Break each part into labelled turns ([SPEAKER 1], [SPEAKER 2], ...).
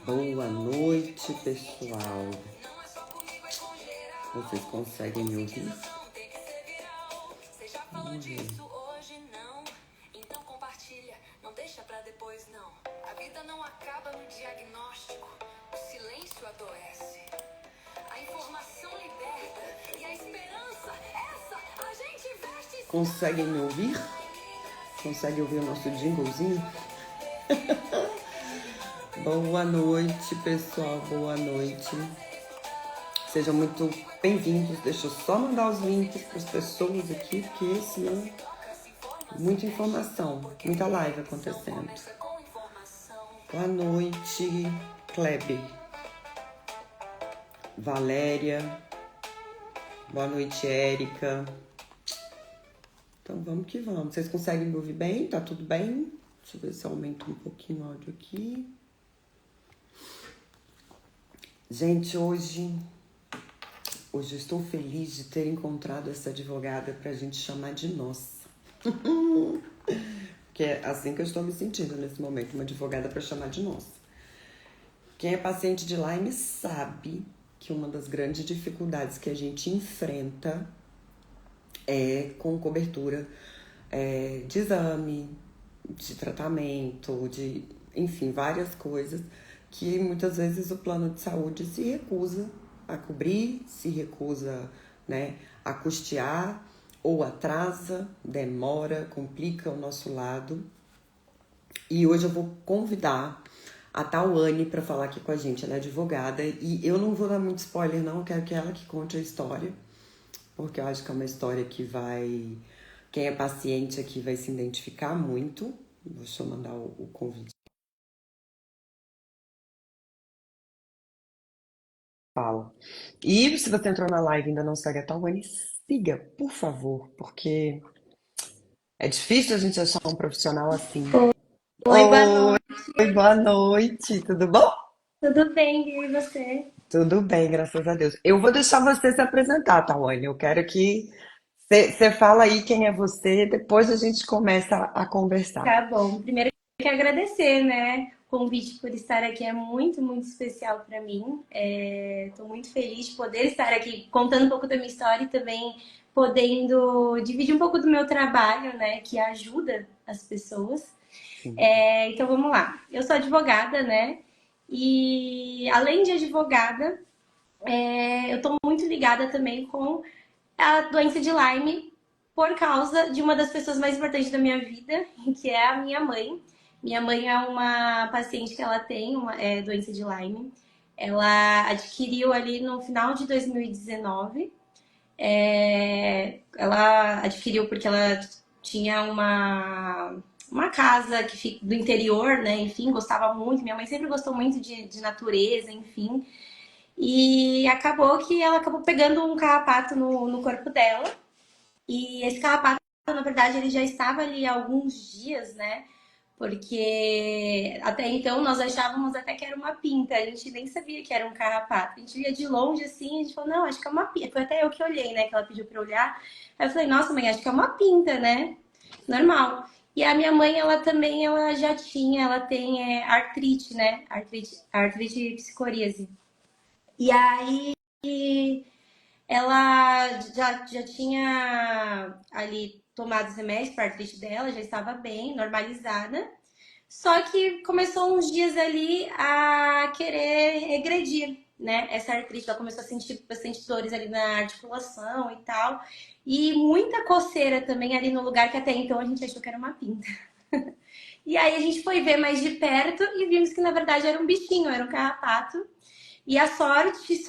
[SPEAKER 1] Boa noite, pessoal. Vocês conseguem me ouvir? Vamos ver. Então compartilha, não deixa pra depois não. A vida não acaba no diagnóstico. O silêncio adoece. A informação liberta e a esperança, essa a gente veste. Conseguem me ouvir? Conseguem ouvir o nosso jinglezinho? Boa noite, pessoal. Boa noite. Sejam muito bem-vindos. Deixa eu só mandar os links para as pessoas aqui, porque senão muita informação, muita live acontecendo. Boa noite, Kleber. Valéria. Boa noite, Érica. Então vamos que vamos. Vocês conseguem me ouvir bem? Tá tudo bem? Deixa eu ver se eu aumento um pouquinho o áudio aqui. Gente, hoje eu estou feliz de ter encontrado essa advogada pra gente chamar de nossa. Que é assim que eu estou me sentindo nesse momento, uma advogada pra chamar de nossa. Quem é paciente de Lyme sabe que uma das grandes dificuldades que a gente enfrenta é com cobertura de exame, de tratamento, de, enfim, várias coisas que muitas vezes o plano de saúde se recusa a cobrir, se recusa, né, a custear, ou atrasa, demora, complica o nosso lado. E hoje eu vou convidar a Tawane para falar aqui com a gente. Ela é advogada e eu não vou dar muito spoiler não, eu quero que ela que conte a história, porque eu acho que é uma história que vai... Quem é paciente aqui vai se identificar muito. Deixa eu mandar o convite. Fala. E se você entrou na live e ainda não segue a Tawane, siga, por favor, porque é difícil a gente achar um profissional assim.
[SPEAKER 2] Oi, boa noite.
[SPEAKER 1] Oi, boa noite, tudo bom?
[SPEAKER 2] Tudo bem, e você?
[SPEAKER 1] Tudo bem, graças a Deus. Eu vou deixar você se apresentar, Tawane. Eu quero que você fala aí quem é você, depois a gente começa a conversar.
[SPEAKER 2] Tá bom. Primeiro, eu quero agradecer, né? O convite por estar aqui é muito, muito especial para mim. Estou muito feliz de poder estar aqui contando um pouco da minha história e também podendo dividir um pouco do meu trabalho, né? Que ajuda as pessoas.
[SPEAKER 1] Sim.
[SPEAKER 2] Então, vamos lá. Eu sou advogada, né? E além de advogada, eu estou muito ligada também com a doença de Lyme por causa de uma das pessoas mais importantes da minha vida, que é a minha mãe. Minha mãe é uma paciente que ela tem uma doença de Lyme. Ela adquiriu ali no final de 2019. Ela adquiriu porque ela tinha uma casa do interior, né? Enfim, gostava muito. Minha mãe sempre gostou muito de natureza, enfim. E acabou que ela acabou pegando um carrapato no corpo dela. E esse carrapato, na verdade, ele já estava ali há alguns dias, né? Porque até então nós achávamos até que era uma pinta, a gente nem sabia que era um carrapato. A gente via de longe assim, a gente falou, não, acho que é uma pinta. Foi até eu que olhei, né? Que ela pediu pra olhar. Aí eu falei, nossa, mãe, acho que é uma pinta, né? Normal. E a minha mãe, ela também, ela tem artrite, né? Artrite e psoríase. E aí ela já tinha ali tomado os remédios para a artrite dela, já estava bem, normalizada. Só que começou uns dias ali a querer regredir, né? Essa artrite, ela começou a sentir bastante dores ali na articulação e tal. E muita coceira também ali no lugar que até então a gente achou que era uma pinta. E aí a gente foi ver mais de perto e vimos que na verdade era um bichinho, era um carrapato. E a sorte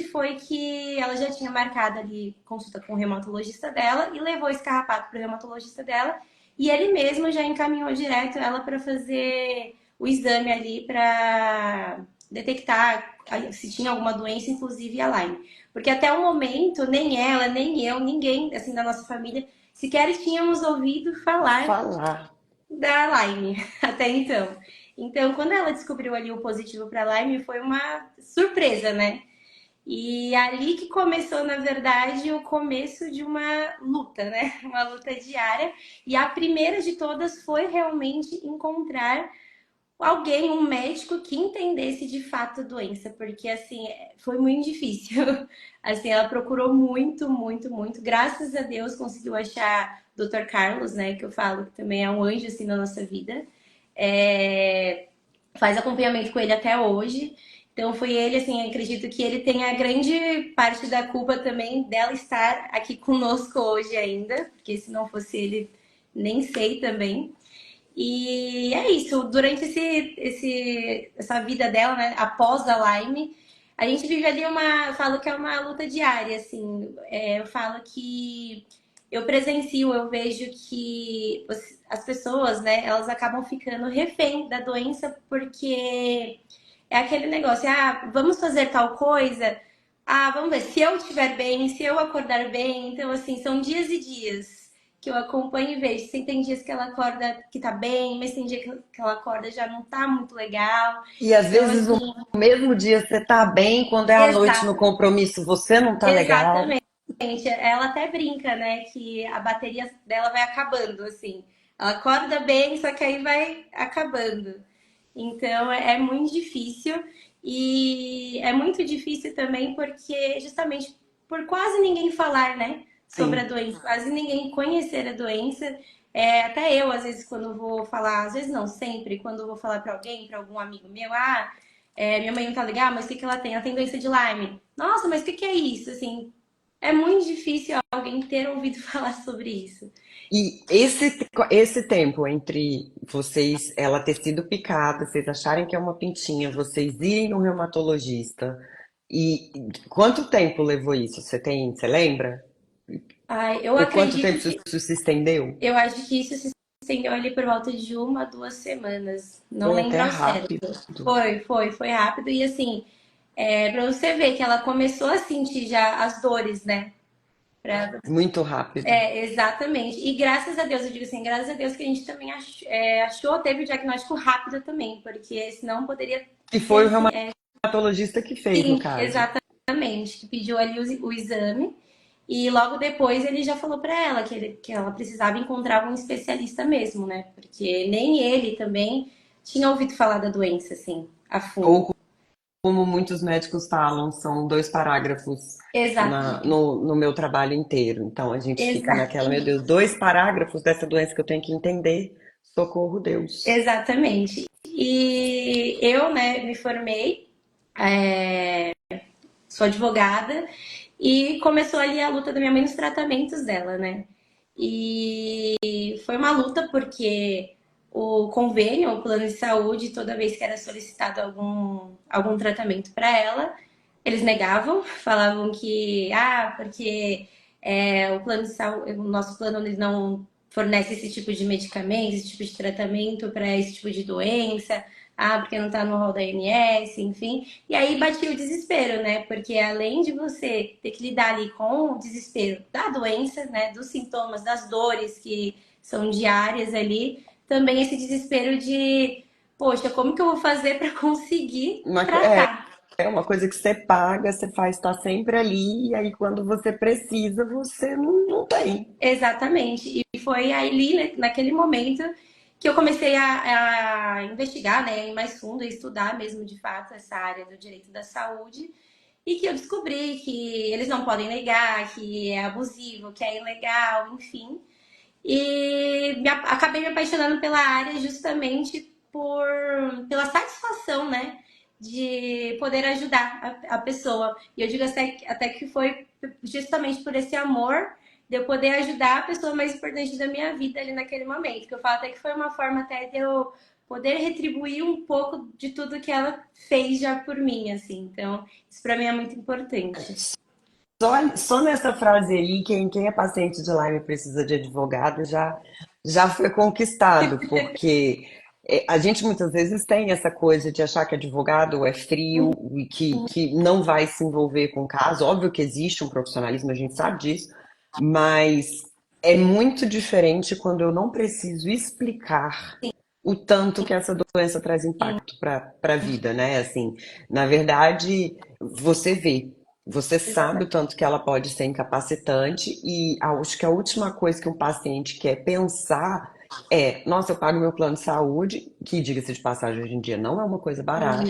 [SPEAKER 2] foi que ela já tinha marcado ali consulta com o reumatologista dela e levou esse carrapato para o reumatologista dela. E ele mesmo já encaminhou direto ela para fazer o exame ali para detectar se tinha alguma doença, inclusive a Lyme. Porque até o momento, nem ela, nem eu, ninguém assim da nossa família sequer tínhamos ouvido falar
[SPEAKER 1] Falar.
[SPEAKER 2] da Lyme até então. Então, quando ela descobriu ali o positivo para Lyme, foi uma surpresa, né? E ali que começou, na verdade, o começo de uma luta, né? Uma luta diária. E a primeira de todas foi realmente encontrar alguém, um médico que entendesse de fato a doença, porque assim, foi muito difícil. Assim, ela procurou muito, muito, muito. Graças a Deus conseguiu achar o Dr. Carlos, né, que eu falo que também é um anjo assim na nossa vida. É, faz acompanhamento com ele até hoje. Então foi ele, assim, acredito que ele tem a grande parte da culpa também dela estar aqui conosco hoje ainda, porque se não fosse ele, nem sei também. E é isso, durante essa vida dela, né, após a Lyme, a gente vive ali eu falo que é uma luta diária, assim, eu falo que eu presencio, eu vejo que as pessoas, né, elas acabam ficando refém da doença porque é aquele negócio, ah, vamos fazer tal coisa, ah, vamos ver, se eu estiver bem, se eu acordar bem, então assim, são dias e dias que eu acompanho e vejo. Sim, tem dias que ela acorda que tá bem, mas tem dia que ela acorda já não tá muito legal.
[SPEAKER 1] E às
[SPEAKER 2] Então,
[SPEAKER 1] vezes no
[SPEAKER 2] assim,
[SPEAKER 1] mesmo dia você tá bem, quando é à noite no
[SPEAKER 2] exato,
[SPEAKER 1] compromisso você não tá legal.
[SPEAKER 2] exatamente. Ela até brinca, né, que a bateria dela vai acabando, assim. Ela acorda bem, só que aí vai acabando. Então é muito difícil. E é muito difícil também porque justamente por quase ninguém falar, né, sobre a
[SPEAKER 1] Sim.
[SPEAKER 2] doença, quase ninguém conhecer a doença. É, até eu, às vezes, quando vou falar, às vezes não, sempre, quando eu vou falar para alguém, para algum amigo meu, minha mãe não tá legal, mas o que que ela tem? Ela tem doença de Lyme. Nossa, mas o que que é isso? Assim, é muito difícil alguém ter ouvido falar sobre isso.
[SPEAKER 1] E esse tempo entre vocês, ela ter sido picada, vocês acharem que é uma pintinha, vocês irem no reumatologista, e quanto tempo levou isso? Você lembra?
[SPEAKER 2] Ai, eu
[SPEAKER 1] Por quanto
[SPEAKER 2] acredito
[SPEAKER 1] tempo
[SPEAKER 2] que
[SPEAKER 1] isso se estendeu?
[SPEAKER 2] eu acho que isso se estendeu ali por volta de 1, 2 semanas. Não
[SPEAKER 1] Foi até
[SPEAKER 2] lembro ao certo.
[SPEAKER 1] rápido.
[SPEAKER 2] Foi rápido. E assim, pra você ver que ela começou a sentir já as dores, né? Pra-
[SPEAKER 1] Muito rápido.
[SPEAKER 2] exatamente. E graças a Deus, eu digo assim, graças a Deus que a gente também achou, teve o diagnóstico rápido também, porque senão poderia
[SPEAKER 1] E
[SPEAKER 2] ter
[SPEAKER 1] foi o reumatologista que fez, no
[SPEAKER 2] sim,
[SPEAKER 1] caso.
[SPEAKER 2] exatamente, que pediu ali o exame. E logo depois ele já falou para ela que ela precisava encontrar um especialista mesmo, né? Porque nem ele também tinha ouvido falar da doença, assim, a fundo.
[SPEAKER 1] Ou como muitos médicos falam, são dois parágrafos
[SPEAKER 2] Exato,
[SPEAKER 1] no meu trabalho inteiro. Então a gente fica naquela, meu
[SPEAKER 2] exatamente,
[SPEAKER 1] Deus, dois parágrafos dessa doença que eu tenho que entender. Socorro, Deus.
[SPEAKER 2] exatamente. E eu, né, me formei, sou advogada, e começou ali a luta da minha mãe nos tratamentos dela, né? E foi uma luta porque o convênio, o plano de saúde, toda vez que era solicitado algum tratamento para ela, eles negavam, falavam que, porque o plano de saúde, o nosso plano ele não fornece esse tipo de medicamento, esse tipo de tratamento para esse tipo de doença, porque não está no rol da ANS, enfim. E aí batia o desespero, né? Porque além de você ter que lidar ali com o desespero da doença, né? Dos sintomas, das dores que são diárias ali, também esse desespero de, poxa, como que eu vou fazer para conseguir
[SPEAKER 1] Uma co- é,
[SPEAKER 2] tratar?
[SPEAKER 1] é uma coisa que você paga, você faz, está sempre ali, e aí quando você precisa, você não tem.
[SPEAKER 2] Exatamente. E foi ali, né, naquele momento, que eu comecei a investigar, né, ir mais fundo, a estudar mesmo de fato essa área do direito da saúde. E que eu descobri que eles não podem negar, que é abusivo, que é ilegal, enfim. E acabei me apaixonando pela área justamente pela satisfação, né? De poder ajudar a pessoa. E eu digo até que foi justamente por esse amor de eu poder ajudar a pessoa mais importante da minha vida ali naquele momento. Que eu falo até que foi uma forma até de eu poder retribuir um pouco de tudo que ela fez já por mim, assim. Então, isso para mim é muito importante.
[SPEAKER 1] Só nessa frase aí, quem é paciente de Lyme precisa de advogado já foi conquistado, porque a gente muitas vezes tem essa coisa de achar que advogado é frio e que não vai se envolver com o caso. Óbvio que existe um profissionalismo, a gente sabe disso, mas é muito diferente quando eu não preciso explicar o tanto que essa doença traz impacto para a vida, né? Assim, na verdade, você vê. Você sabe o
[SPEAKER 2] Exatamente.
[SPEAKER 1] tanto que ela pode ser incapacitante e acho que a última coisa que um paciente quer pensar Nossa, eu pago meu plano de saúde, que diga-se de passagem, hoje em dia não é uma coisa barata,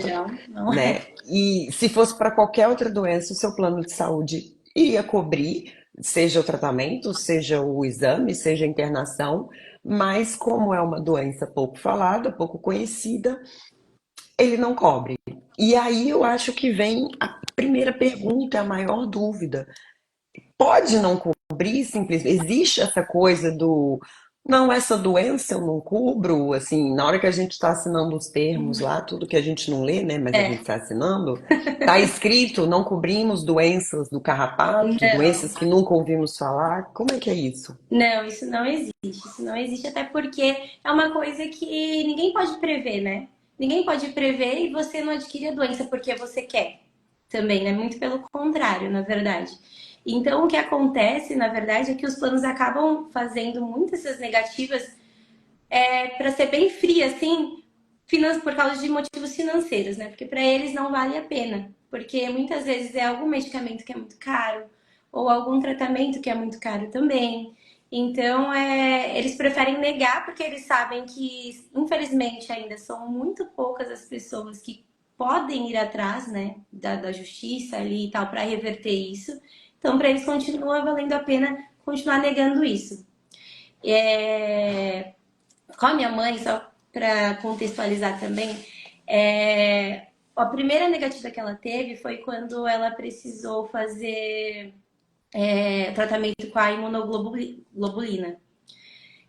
[SPEAKER 2] Não, não
[SPEAKER 1] né?
[SPEAKER 2] é.
[SPEAKER 1] E se fosse para qualquer outra doença, o seu plano de saúde iria cobrir, seja o tratamento, seja o exame, seja a internação, mas como é uma doença pouco falada, pouco conhecida, ele não cobre. E aí eu acho que vem a primeira pergunta, a maior dúvida. Pode não cobrir, simplesmente. Existe essa coisa do. Não, essa doença eu não cubro, assim, na hora que a gente está assinando os termos lá, tudo que a gente não lê, né, mas a gente
[SPEAKER 2] É,
[SPEAKER 1] está assinando, tá escrito, não cobrimos doenças do carrapato, doenças
[SPEAKER 2] não.
[SPEAKER 1] que nunca ouvimos falar. Como é que é isso?
[SPEAKER 2] Não, isso não existe. Isso não existe, até porque é uma coisa que ninguém pode prever, né? Ninguém pode prever e você não adquire a doença porque você quer também, né? Muito pelo contrário, na verdade. Então, o que acontece, na verdade, é que os planos acabam fazendo muitas essas negativas para ser bem fria, assim, por causa de motivos financeiros, né? Porque para eles não vale a pena. Porque muitas vezes é algum medicamento que é muito caro, ou algum tratamento que é muito caro também. Então, eles preferem negar porque eles sabem que, infelizmente, ainda são muito poucas as pessoas que podem ir atrás, né, da justiça ali e tal, para reverter isso. Então, para eles continua valendo a pena continuar negando isso. É, com a minha mãe, só para contextualizar também, a primeira negativa que ela teve foi quando ela precisou fazer tratamento com a imunoglobulina,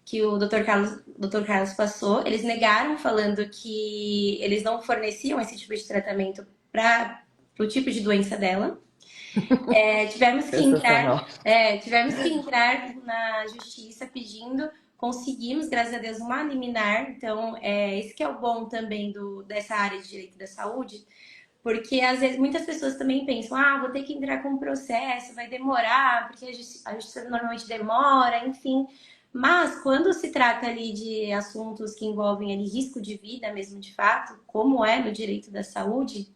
[SPEAKER 2] que o Dr. Carlos passou. Eles negaram, falando que eles não forneciam esse tipo de tratamento para o tipo de doença dela. Tivemos que entrar,
[SPEAKER 1] Sensacional.
[SPEAKER 2] tivemos que entrar na justiça pedindo, conseguimos, graças a Deus, uma liminar. Então, esse que é o bom também dessa área de direito da saúde, porque às vezes muitas pessoas também pensam, vou ter que entrar com um processo, vai demorar, porque a justiça normalmente demora, enfim. Mas quando se trata ali de assuntos que envolvem ali risco de vida mesmo de fato, como é no direito da saúde,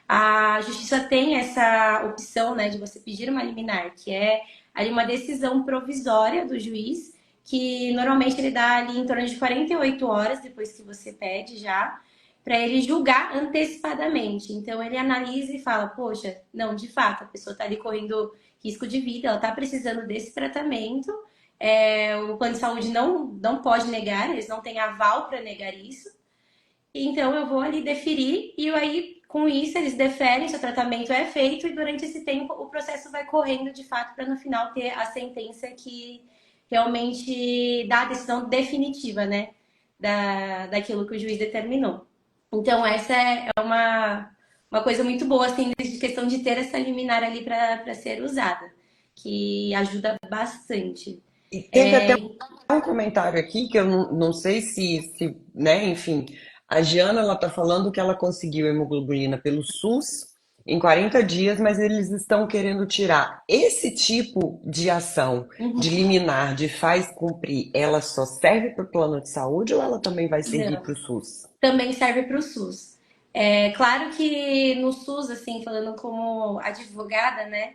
[SPEAKER 2] a justiça tem essa opção, né, de você pedir uma liminar, que é ali uma decisão provisória do juiz, que normalmente ele dá ali em torno de 48 horas depois que você pede já, para ele julgar antecipadamente. Então ele analisa e fala, poxa, não, de fato, a pessoa está ali correndo risco de vida, ela está precisando desse tratamento, o plano de saúde não pode negar, eles não têm aval para negar isso. Então eu vou ali deferir e aí com isso eles deferem, seu tratamento é feito e durante esse tempo o processo vai correndo de fato para no final ter a sentença que realmente dá a decisão definitiva, né, daquilo que o juiz determinou. Então essa é uma coisa muito boa assim de questão de ter essa liminar ali para ser usada, que ajuda bastante.
[SPEAKER 1] E teve até um comentário aqui que eu não sei se, né, enfim, a Giana ela tá falando que ela conseguiu hemoglobina pelo SUS em 40 dias, mas eles estão querendo tirar esse tipo de ação de liminar, de faz cumprir, ela só serve para o plano de saúde ou ela também vai servir
[SPEAKER 2] Não.
[SPEAKER 1] para o SUS?
[SPEAKER 2] Também serve para o SUS. É claro que no SUS, assim, falando como advogada, né?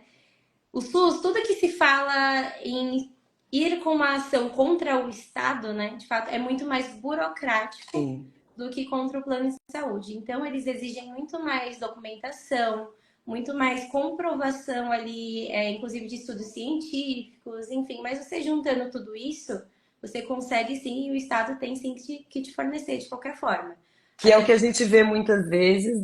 [SPEAKER 2] O SUS, tudo que se fala em ir com uma ação contra o Estado, né? De fato, é muito mais burocrático
[SPEAKER 1] Sim.
[SPEAKER 2] do que contra o plano de saúde. Então, eles exigem muito mais documentação, muito mais comprovação ali, inclusive de estudos científicos, enfim. Mas você juntando tudo isso, você consegue sim, e o Estado tem sim que te fornecer de qualquer forma.
[SPEAKER 1] Que é o
[SPEAKER 2] Até
[SPEAKER 1] que a gente vê muitas vezes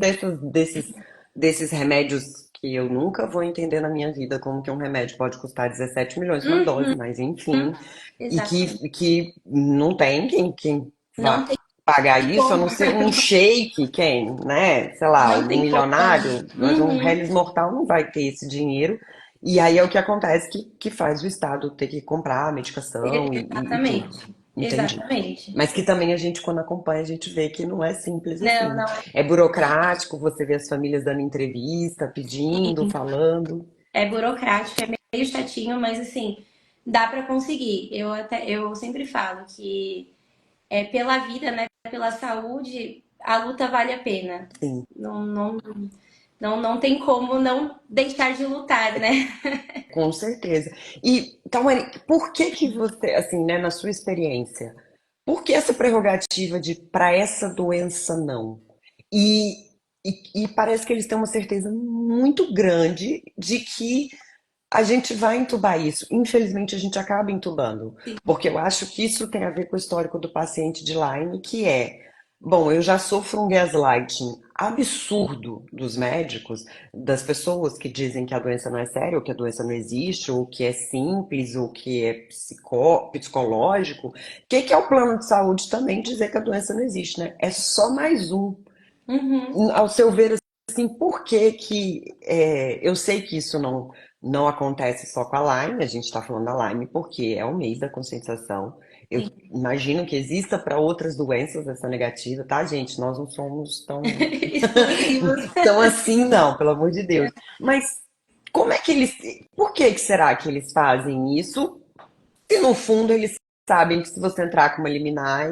[SPEAKER 1] desses remédios que eu nunca vou entender na minha vida como que um remédio pode custar 17 milhões uma dose, mas enfim, e
[SPEAKER 2] exatamente.
[SPEAKER 1] que não tem quem
[SPEAKER 2] Não
[SPEAKER 1] vá
[SPEAKER 2] tem
[SPEAKER 1] pagar isso, a
[SPEAKER 2] como.
[SPEAKER 1] não ser um shake, quem, né? Sei lá,
[SPEAKER 2] Não
[SPEAKER 1] um
[SPEAKER 2] tem como.
[SPEAKER 1] milionário, mas um
[SPEAKER 2] Uhum.
[SPEAKER 1] Hellis mortal não vai ter esse dinheiro. E aí é o que acontece que faz o Estado ter que comprar a medicação e tudo.
[SPEAKER 2] Exatamente.
[SPEAKER 1] Entendi.
[SPEAKER 2] Exatamente.
[SPEAKER 1] Mas que também a gente, quando acompanha, a gente vê que não é simples
[SPEAKER 2] Não,
[SPEAKER 1] assim.
[SPEAKER 2] não é
[SPEAKER 1] É burocrático, você vê as famílias dando entrevista, pedindo,
[SPEAKER 2] assim.
[SPEAKER 1] falando.
[SPEAKER 2] É burocrático, é meio chatinho, mas assim, dá para conseguir. Eu sempre falo que pela vida, né, pela saúde, a luta vale a pena.
[SPEAKER 1] Sim,
[SPEAKER 2] Não tem como não deixar de lutar, né?
[SPEAKER 1] com certeza. E, Tawane, por que que você, assim, né, na sua experiência, Por que essa prerrogativa de para essa doença não? E, e parece que eles têm uma certeza muito grande de que a gente vai entubar isso. Infelizmente, a gente acaba entubando, porque eu acho que isso tem a ver com o histórico do paciente de Lyme, que é, bom, eu já sofro um gaslighting absurdo dos médicos, das pessoas que dizem que a doença não é séria, ou que a doença não existe, ou que é simples, ou que é psicológico. O que é o plano de saúde também dizer que a doença não existe, né? É só mais um.
[SPEAKER 2] Uhum.
[SPEAKER 1] Ao seu ver, assim, por que que eu sei que isso não acontece só com a Lyme, a gente está falando da Lyme porque é o mês da conscientização. Eu
[SPEAKER 2] Sim.
[SPEAKER 1] imagino que exista para outras doenças essa negativa, tá, gente? Nós não somos tão,
[SPEAKER 2] Exclusivos.
[SPEAKER 1] tão assim, não, pelo amor de Deus. Mas como é que eles. Por que que será que eles fazem isso? Se no fundo eles sabem que se você entrar com uma liminar,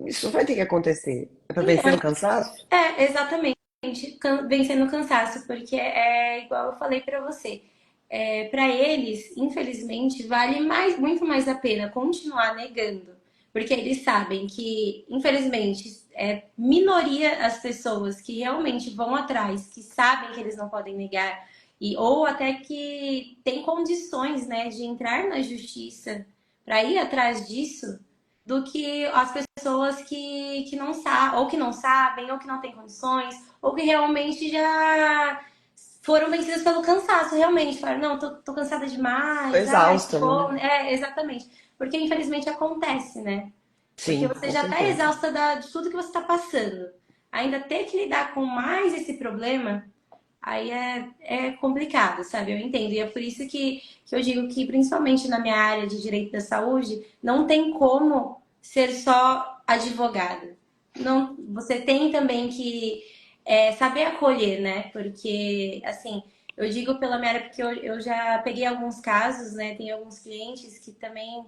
[SPEAKER 1] isso vai ter que acontecer. É para vencer
[SPEAKER 2] Então,
[SPEAKER 1] no cansaço?
[SPEAKER 2] exatamente, vencendo o cansaço, porque é igual eu falei pra você. Para eles, infelizmente, vale mais, muito mais a pena continuar negando, porque eles sabem que, infelizmente, é minoria as pessoas que realmente vão atrás, que sabem que eles não podem negar, e ou até que tem condições, né, de entrar na justiça para ir atrás disso, do que as pessoas que não sabem, ou que não sabem, ou que não têm condições, ou que realmente já foram vencidas pelo cansaço, realmente. Falaram, não, tô cansada
[SPEAKER 1] Tô
[SPEAKER 2] demais, ai,
[SPEAKER 1] exausta,
[SPEAKER 2] vou.
[SPEAKER 1] né?
[SPEAKER 2] Exatamente. Porque infelizmente acontece, né? Porque
[SPEAKER 1] Sim,
[SPEAKER 2] você
[SPEAKER 1] com
[SPEAKER 2] já tá
[SPEAKER 1] certeza.
[SPEAKER 2] exausta de tudo que você tá passando. Ainda ter que lidar com mais esse problema, aí é complicado, sabe? Eu entendo. E é por isso que eu digo que, principalmente na minha área de direito da saúde, não tem como ser só advogada. Não, você tem também que saber acolher, né? Porque, assim, eu digo pela minha área porque eu já peguei alguns casos, né? Tem alguns clientes que também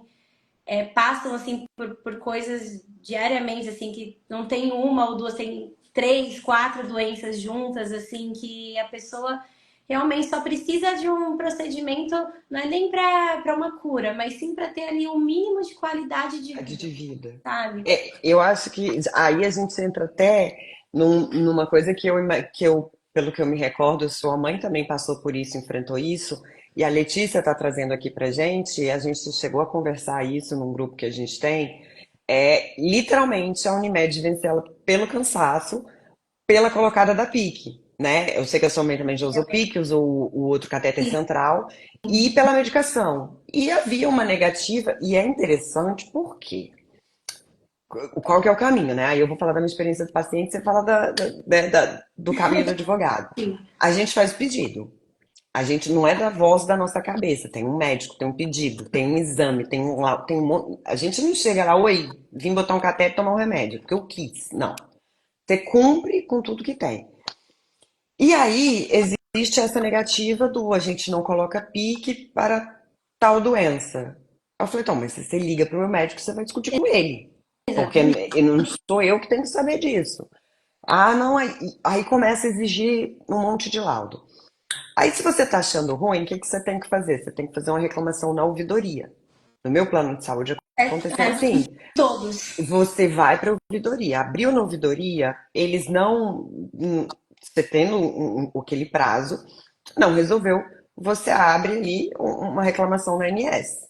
[SPEAKER 2] passam assim por coisas diariamente, assim, que não tem uma ou duas, tem três, quatro doenças juntas, assim, que a pessoa realmente só precisa de um procedimento, não é nem para uma cura, mas sim para ter ali um mínimo de qualidade de
[SPEAKER 1] A de
[SPEAKER 2] vida,
[SPEAKER 1] vida.
[SPEAKER 2] sabe?
[SPEAKER 1] Eu acho que aí a gente entra até numa coisa que eu, pelo que eu me recordo, sua mãe também passou por isso, enfrentou isso, e a Letícia está trazendo aqui pra gente, e a gente chegou a conversar isso num grupo que a gente tem, literalmente a Unimed venceu ela pelo cansaço, pela colocada da PIC, né? Eu sei que a sua mãe também já usou PIC, usou o outro catéter central, e pela medicação. E havia uma negativa, e é interessante porque qual que é o caminho, né? Aí eu vou falar da minha experiência do paciente, você fala do caminho do advogado.
[SPEAKER 2] Sim,
[SPEAKER 1] A gente faz o pedido. A gente não é da voz da nossa cabeça. Tem um médico, tem um pedido, tem um exame, tem a gente não chega lá, oi, vim botar um catéter e tomar um remédio, porque eu quis. Não. Você cumpre com tudo que tem. E aí existe essa negativa do a gente não coloca pique para tal doença. Eu falei, então, mas se você liga para o meu médico, você vai discutir com ele. Porque
[SPEAKER 2] exatamente.
[SPEAKER 1] não sou eu que tenho que saber disso. Ah, não, aí começa a exigir um monte de laudo. Aí, se você está achando ruim, o que que você tem que fazer? Você tem que fazer uma reclamação na ouvidoria. No meu plano de saúde aconteceu
[SPEAKER 2] De
[SPEAKER 1] assim.
[SPEAKER 2] todos.
[SPEAKER 1] Você vai para a ouvidoria. Abriu na ouvidoria, eles não. Você tendo aquele prazo, não resolveu, você abre ali uma reclamação na ANS.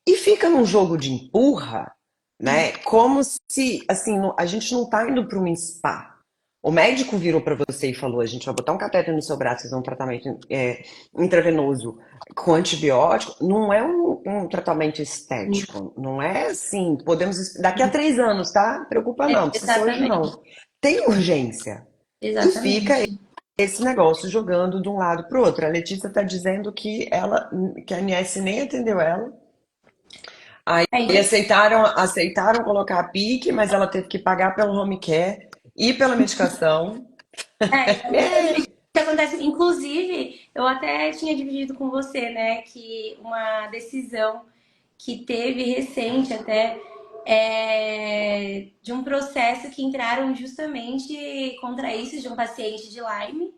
[SPEAKER 1] E fica num jogo de empurra, né? Como se, assim, a gente não tá indo para um spa. O médico virou para você e falou: a gente vai botar um catéter no seu braço, fazer um tratamento intravenoso com antibiótico. Não é um tratamento estético. Não é assim. Podemos. Daqui a 3 anos, tá? Preocupa não, não precisa ser hoje
[SPEAKER 2] Exatamente.
[SPEAKER 1] não. Tem urgência. E fica
[SPEAKER 2] Exatamente.
[SPEAKER 1] esse negócio jogando de um lado para o outro. A Letícia está dizendo que a ANS nem atendeu ela. Aí
[SPEAKER 2] Então,
[SPEAKER 1] aceitaram colocar a PIC, mas ela teve que pagar pelo home care e pela medicação.
[SPEAKER 2] exatamente o que acontece. Inclusive, eu até tinha dividido com você, né, que uma decisão que teve recente até de um processo que entraram justamente contra isso de um paciente de Lyme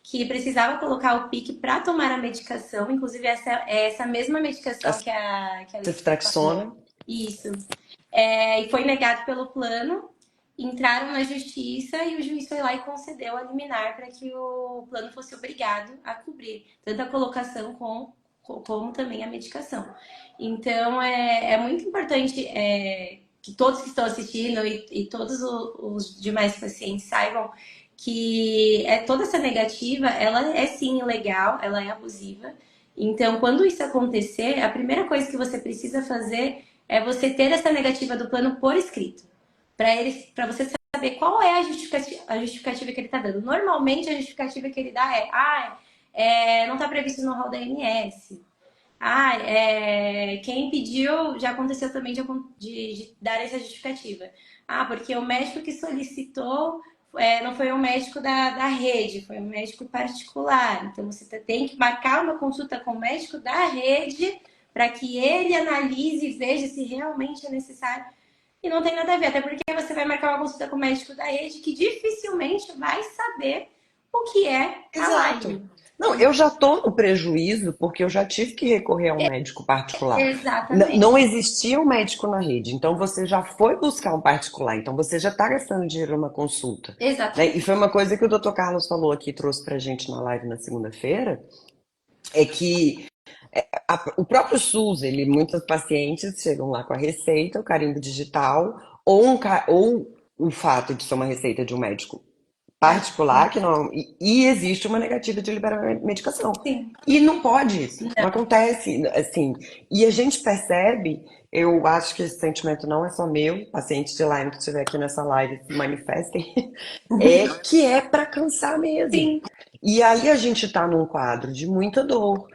[SPEAKER 2] que precisava colocar o PIC para tomar a medicação, inclusive essa mesma
[SPEAKER 1] A
[SPEAKER 2] medicação que a Letícia falou.
[SPEAKER 1] ceftriaxona.
[SPEAKER 2] Isso. e foi negado pelo plano. Entraram na justiça e o juiz foi lá e concedeu a liminar para que o plano fosse obrigado a cobrir tanto a colocação como também a medicação. Então é muito importante que todos que estão assistindo e todos os demais pacientes saibam que toda essa negativa, ela é sim ilegal, ela é abusiva. Então, quando isso acontecer, a primeira coisa que você precisa fazer é você ter essa negativa do plano por escrito, para você saber qual é a justificativa que ele está dando. Normalmente, a justificativa que ele dá não está previsto no rol da ANS. Quem pediu, já aconteceu também de dar essa justificativa. Porque o médico que solicitou não foi um médico da rede, foi um médico particular. Então, você tem que marcar uma consulta com o médico da rede para que ele analise e veja se realmente é necessário. E não tem nada a ver, até porque você vai marcar uma consulta com o médico da rede que dificilmente vai saber o que é a
[SPEAKER 1] Exato.
[SPEAKER 2] Lyme.
[SPEAKER 1] Não, eu já estou no prejuízo porque eu já tive que recorrer a um médico particular. Não
[SPEAKER 2] Exatamente.
[SPEAKER 1] existia um médico na rede, então você já foi buscar um particular, então você já está gastando dinheiro numa consulta. Né? E
[SPEAKER 2] Exatamente.
[SPEAKER 1] foi uma coisa que o Dr. Carlos falou aqui, trouxe pra gente na live na segunda-feira, é que o próprio SUS, muitos pacientes chegam lá com a receita, o carimbo digital, ou o fato de ser uma receita de um médico particular, que não, e existe uma negativa de liberar medicação.
[SPEAKER 2] Sim.
[SPEAKER 1] E não pode isso, não
[SPEAKER 2] Não.
[SPEAKER 1] acontece, assim. E a gente percebe, eu acho que esse sentimento não é só meu, pacientes de Lyme que estiver aqui nessa live se manifestem, que é para cansar mesmo.
[SPEAKER 2] Sim.
[SPEAKER 1] E aí a gente está num quadro de muita dor,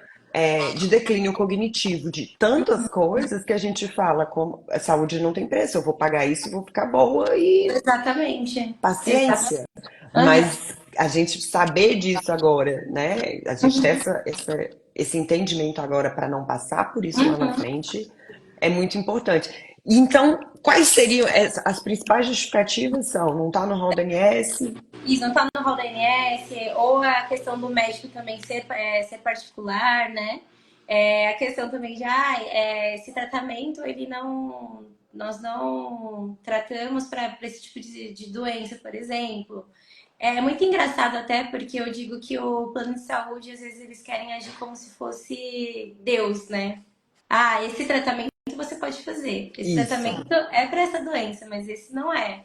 [SPEAKER 1] de declínio cognitivo, de tantas coisas que a gente fala, como a saúde não tem preço, eu vou pagar isso, vou ficar boa e
[SPEAKER 2] Exatamente.
[SPEAKER 1] paciência.
[SPEAKER 2] Uhum.
[SPEAKER 1] Mas a gente saber disso agora, né? A gente ter esse entendimento agora para não passar por isso lá na
[SPEAKER 2] Uhum.
[SPEAKER 1] frente é muito importante. Então, quais seriam as principais justificativas? São não tá no rol da ANS?
[SPEAKER 2] Isso, não tá no rol da ANS, ou a questão do médico também ser particular, né? A questão também de, esse tratamento, nós não tratamos para esse tipo de doença, por exemplo. É muito engraçado até, porque eu digo que o plano de saúde, às vezes, eles querem agir como se fosse Deus, né? Esse tratamento você pode fazer. Esse
[SPEAKER 1] Isso.
[SPEAKER 2] tratamento é para essa doença, mas esse não é.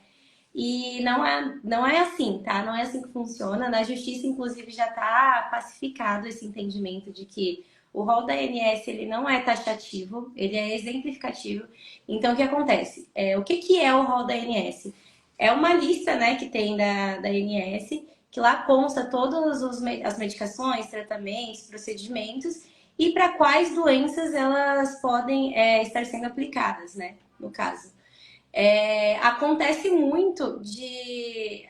[SPEAKER 2] E não é assim, tá? Não é assim que funciona. Na justiça, inclusive, já está pacificado esse entendimento de que o rol da ANS ele não é taxativo, ele é exemplificativo. Então, o que acontece? O que é o rol da ANS? É uma lista, né, que tem da ANS, que lá consta todas as medicações, tratamentos, procedimentos e para quais doenças elas podem estar sendo aplicadas, né, no caso. Acontece muito de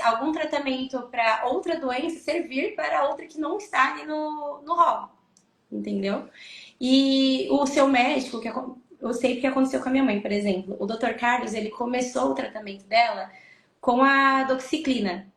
[SPEAKER 2] algum tratamento para outra doença servir para outra que não está ali no rol, entendeu? E o seu médico, eu sei que aconteceu com a minha mãe, por exemplo, o Dr. Carlos, ele começou o tratamento dela com a doxiciclina,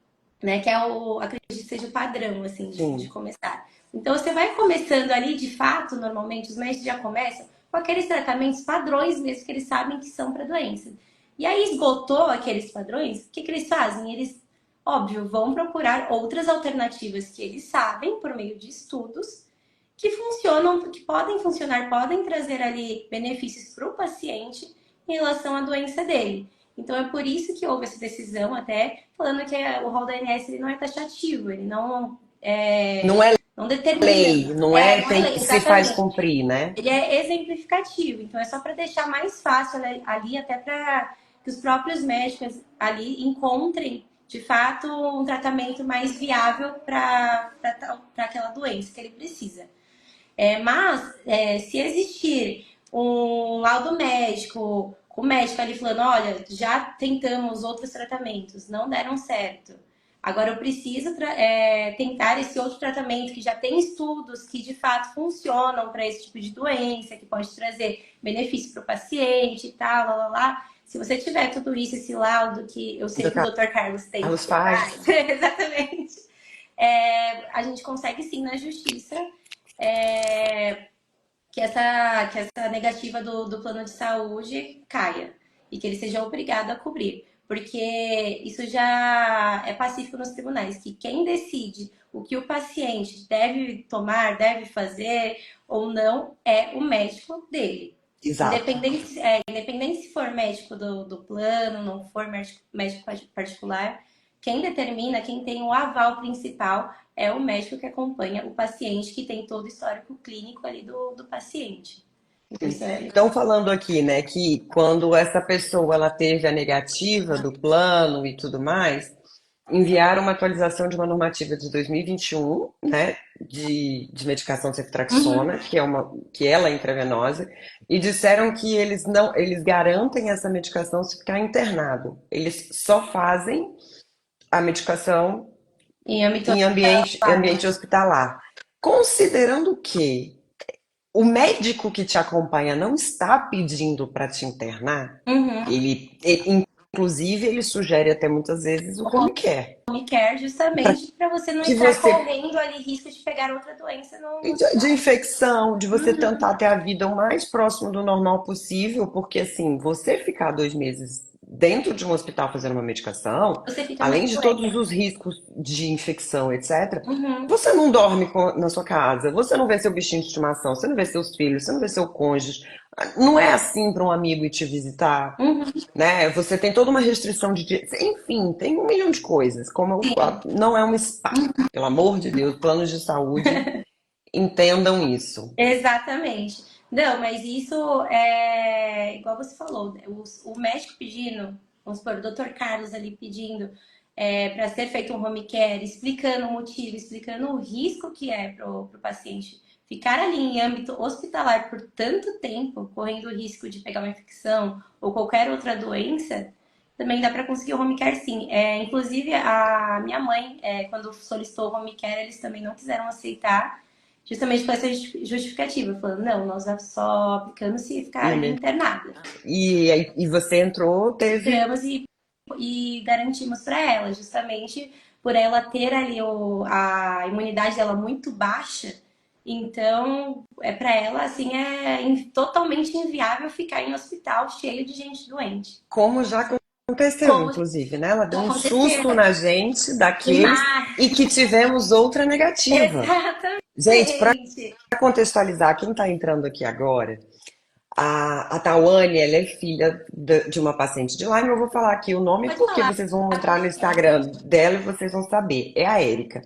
[SPEAKER 2] né? Que acredito que seja o padrão, assim, de
[SPEAKER 1] Sim.
[SPEAKER 2] começar. Então, você vai começando ali, de fato, normalmente, os médicos já começam com aqueles tratamentos padrões mesmo, que eles sabem que são para doença. E aí, esgotou aqueles padrões, o que eles fazem? Eles, óbvio, vão procurar outras alternativas que eles sabem, por meio de estudos, que funcionam, que podem funcionar, podem trazer ali benefícios para o paciente em relação à doença dele. Então é por isso que houve essa decisão, até falando que o rol da ANS ele não é taxativo, ele
[SPEAKER 1] Não é
[SPEAKER 2] não determina.
[SPEAKER 1] lei, não é
[SPEAKER 2] Não é
[SPEAKER 1] tem
[SPEAKER 2] lei,
[SPEAKER 1] que se faz
[SPEAKER 2] exatamente.
[SPEAKER 1] cumprir, né?
[SPEAKER 2] Ele é exemplificativo, então é só para deixar mais fácil ali, até para que os próprios médicos ali encontrem de fato um tratamento mais viável para aquela doença que ele precisa. Mas, se existir um laudo médico, o médico ali falando, olha, já tentamos outros tratamentos, não deram certo. Agora eu preciso tentar esse outro tratamento que já tem estudos que de fato funcionam para esse tipo de doença, que pode trazer benefício para o paciente e tal, lá, lá, lá. Se você tiver tudo isso, esse laudo que eu sei
[SPEAKER 1] Do
[SPEAKER 2] que o Dr. Carlos tem
[SPEAKER 1] Carlos
[SPEAKER 2] por trás,
[SPEAKER 1] faz.
[SPEAKER 2] exatamente, a gente consegue sim na justiça que essa negativa do plano de saúde caia. e que ele seja obrigado a cobrir. Porque isso já é pacífico nos tribunais, que quem decide o que o paciente deve tomar, deve fazer ou não, é o médico dele.
[SPEAKER 1] Exato.
[SPEAKER 2] Independente se for médico do plano, não for médico particular, quem determina, quem tem o aval principal é o médico que acompanha o paciente, que tem todo o histórico clínico ali do paciente. Então, isso é.
[SPEAKER 1] Estão falando aqui, né, que quando essa pessoa ela teve a negativa do plano e tudo mais, enviaram uma atualização de uma normativa de 2021, né, de medicação
[SPEAKER 2] Uhum.
[SPEAKER 1] ceftriaxona, que ela é intravenosa, e disseram que eles garantem essa medicação se ficar internado. Eles só fazem a medicação
[SPEAKER 2] Em âmbito
[SPEAKER 1] em ambiente hospitalar. Considerando que o médico que te acompanha não está pedindo para te internar,
[SPEAKER 2] uhum.
[SPEAKER 1] inclusive, ele sugere até muitas vezes o home care,
[SPEAKER 2] Home care,
[SPEAKER 1] para
[SPEAKER 2] justamente para você não
[SPEAKER 1] que
[SPEAKER 2] estar
[SPEAKER 1] você
[SPEAKER 2] correndo ali risco de pegar outra doença no
[SPEAKER 1] e de
[SPEAKER 2] hospital.
[SPEAKER 1] infecção, de você
[SPEAKER 2] Uhum.
[SPEAKER 1] tentar ter a vida o mais próximo do normal possível, porque assim, você ficar 2 meses dentro de um hospital fazendo uma medicação,
[SPEAKER 2] Você fica
[SPEAKER 1] além
[SPEAKER 2] muito
[SPEAKER 1] de todos
[SPEAKER 2] doente.
[SPEAKER 1] os riscos de infecção, etc.,
[SPEAKER 2] Uhum.
[SPEAKER 1] você não dorme na sua casa, você não vê seu bichinho de estimação, você não vê seus filhos, você não vê seu cônjuge. Não é assim para um amigo ir te visitar,
[SPEAKER 2] Uhum.
[SPEAKER 1] né? Você tem toda uma restrição de dias. Enfim, tem um milhão de coisas. Não é um spa, pelo amor de Deus, planos de saúde. Entendam isso.
[SPEAKER 2] Exatamente. Não, mas isso é igual você falou, o médico pedindo, vamos supor, o doutor Carlos ali pedindo para ser feito um home care, explicando o motivo, explicando o risco que é para o paciente ficar ali em âmbito hospitalar por tanto tempo, correndo o risco de pegar uma infecção ou qualquer outra doença, também dá para conseguir o home care sim. Inclusive, a minha mãe, quando solicitou o home care, eles também não quiseram aceitar justamente com essa justificativa, falando, não, nós só aplicamos se ficar ali
[SPEAKER 1] E,
[SPEAKER 2] internada.
[SPEAKER 1] e você entrou, teve.
[SPEAKER 2] Entramos e garantimos para ela, justamente por ela ter ali a imunidade dela muito baixa, então para ela assim totalmente inviável ficar em um hospital cheio de gente doente.
[SPEAKER 1] Como já aconteceu,
[SPEAKER 2] Como
[SPEAKER 1] inclusive, né? Ela deu
[SPEAKER 2] já
[SPEAKER 1] um
[SPEAKER 2] aconteceu
[SPEAKER 1] susto na gente daqueles
[SPEAKER 2] demais.
[SPEAKER 1] e que tivemos outra negativa. Gente, para
[SPEAKER 2] Exatamente.
[SPEAKER 1] contextualizar, quem está entrando aqui agora, a Tawane, ela é filha de uma paciente de Lyme. Eu vou falar aqui o nome
[SPEAKER 2] Pode
[SPEAKER 1] porque
[SPEAKER 2] falar.
[SPEAKER 1] vocês vão entrar no Instagram dela e vocês vão saber. É a Érica.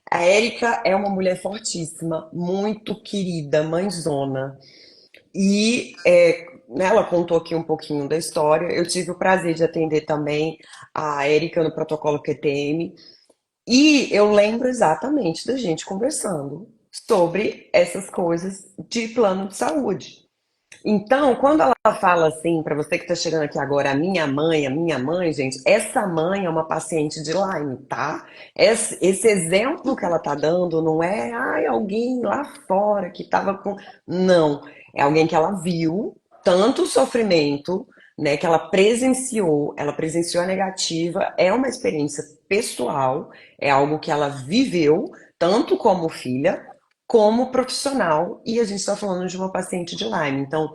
[SPEAKER 1] A Érica é uma mulher fortíssima, muito querida, mãezona. E né, ela contou aqui um pouquinho da história. Eu tive o prazer de atender também a Érica no protocolo QTM. E eu lembro exatamente da gente conversando sobre essas coisas de plano de saúde. Então, quando ela fala assim, para você que está chegando aqui agora, a minha mãe, gente, essa mãe é uma paciente de Lyme, tá? Esse exemplo que ela tá dando não é, ai, alguém lá fora que tava com. Não, é alguém que ela viu tanto sofrimento, né, que ela presenciou a negativa, é uma experiência pessoal, é algo que ela viveu, tanto como filha, como profissional, e a gente está falando de uma paciente de Lyme. Então,